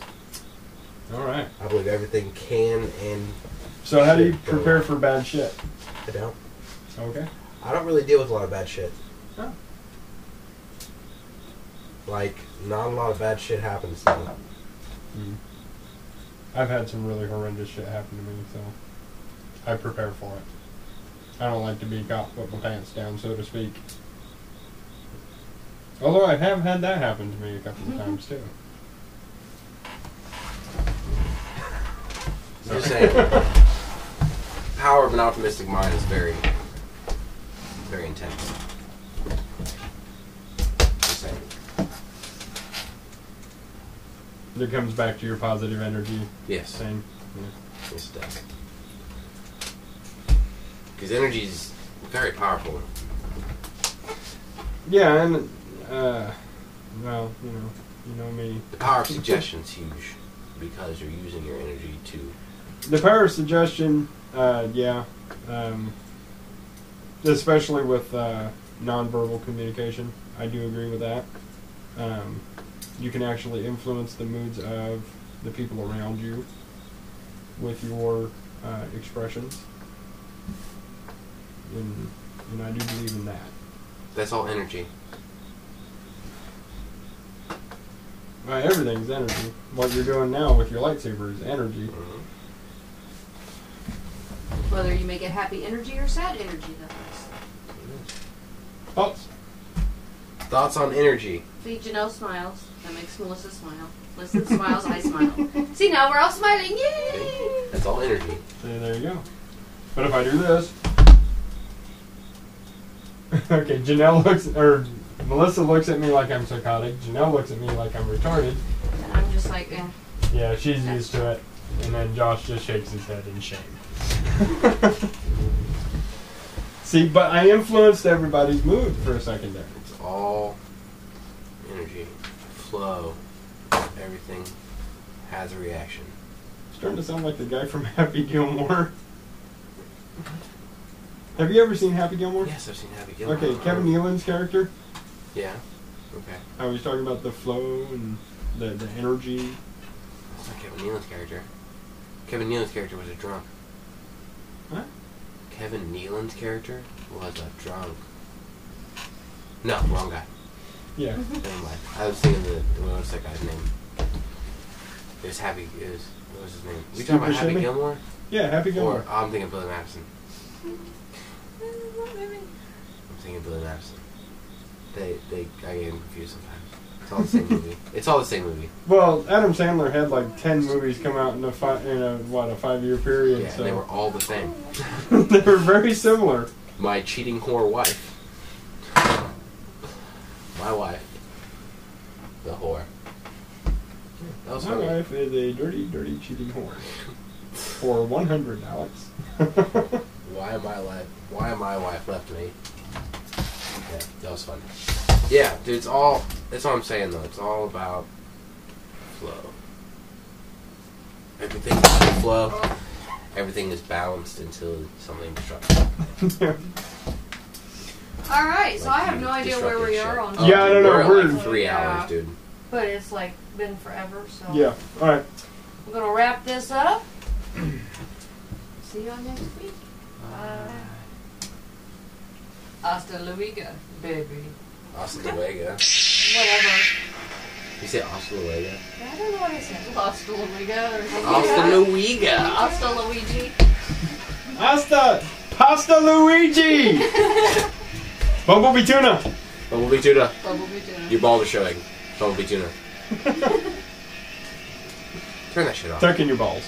All right. I believe everything can and So how do you should go. prepare for bad shit? I don't. Okay. I don't really deal with a lot of bad shit. Oh. Like, not a lot of bad shit happens to me. Mm. I've had some really horrendous shit happen to me, so I prepare for it. I don't like to be caught with my pants down, so to speak. Although I have had that happen to me a couple of times too. I'm just saying, power of an optimistic mind is very, very intense. Just saying. It comes back to your positive energy Yes. thing. Yeah. Yes, it does. Because energy is very powerful. Yeah, and well, you know me. The power of suggestion is huge because you're using your energy to. The power of suggestion, yeah, especially with nonverbal communication, I do agree with that. You can actually influence the moods of the people around you with your expressions, and I do believe in that. That's all energy. Everything's energy. What you're doing now with your lightsaber is energy. Mm-hmm. Whether you make it happy energy or sad energy, that Thoughts? Thoughts on energy. See, Janelle smiles. That makes Melissa smile. Melissa smiles, I smile. See, now we're all smiling. Yay! That's all energy. See, there you go. But if I do this, okay, Melissa looks at me like I'm psychotic. Janelle looks at me like I'm retarded. And I'm just like, eh. Yeah, she's used to it. And then Josh just shakes his head in shame. See, but I influenced everybody's mood for a second there. It's all energy. Flow. Everything has a reaction. It's starting to sound like the guy from Happy Gilmore. Have you ever seen Happy Gilmore? Yes, I've seen Happy Gilmore. Okay, Kevin Nealon's character. Yeah. Okay. How he's talking about the flow and the energy. That's not Kevin Nealon's character. Kevin Nealon's character was a drunk. What? Kevin Nealon's character was a drunk. No, wrong guy. Yeah. Never mind. I was thinking what's that guy's name? It was Happy. What was his name? We talking about Steve Happy Buscemi? Gilmore? Yeah, Happy Gilmore. Or I'm thinking Billy Madison. I'm thinking Billy Madison. I get them confused sometimes. It's all the same movie. It's all the same movie. Well, Adam Sandler had like 10 movies come out in a 5-year period. Yeah, so. and they were all the same. They were very similar. My cheating whore wife. My wife. The whore. That was My funny. wife is a dirty, dirty cheating whore. For $100, Alex. Why my wife left me? Yeah, that was fun. Yeah, dude, it's all. That's what I'm saying though. It's all about flow. Everything is in flow. Everything is balanced until something destructive. Alright, so Like I have you no idea where we destructive are shit. on Yeah, I don't know. We're at We're- like 3 Yeah. hours, dude. but it's like been forever, so Yeah, alright. I'm gonna wrap this up. See y'all next week. Hasta luego, baby. Hasta luego. Whatever. You say hasta luego? I don't know what I said. Hasta Luigi or something. Hasta luego. Hasta Luigi. Hasta Pasta Luigi! Bumblebee tuna! Bumblebee tuna. Bumblebee tuna. Your balls are showing. Bumblebee tuna. Turn that shit off. Tuck in your balls.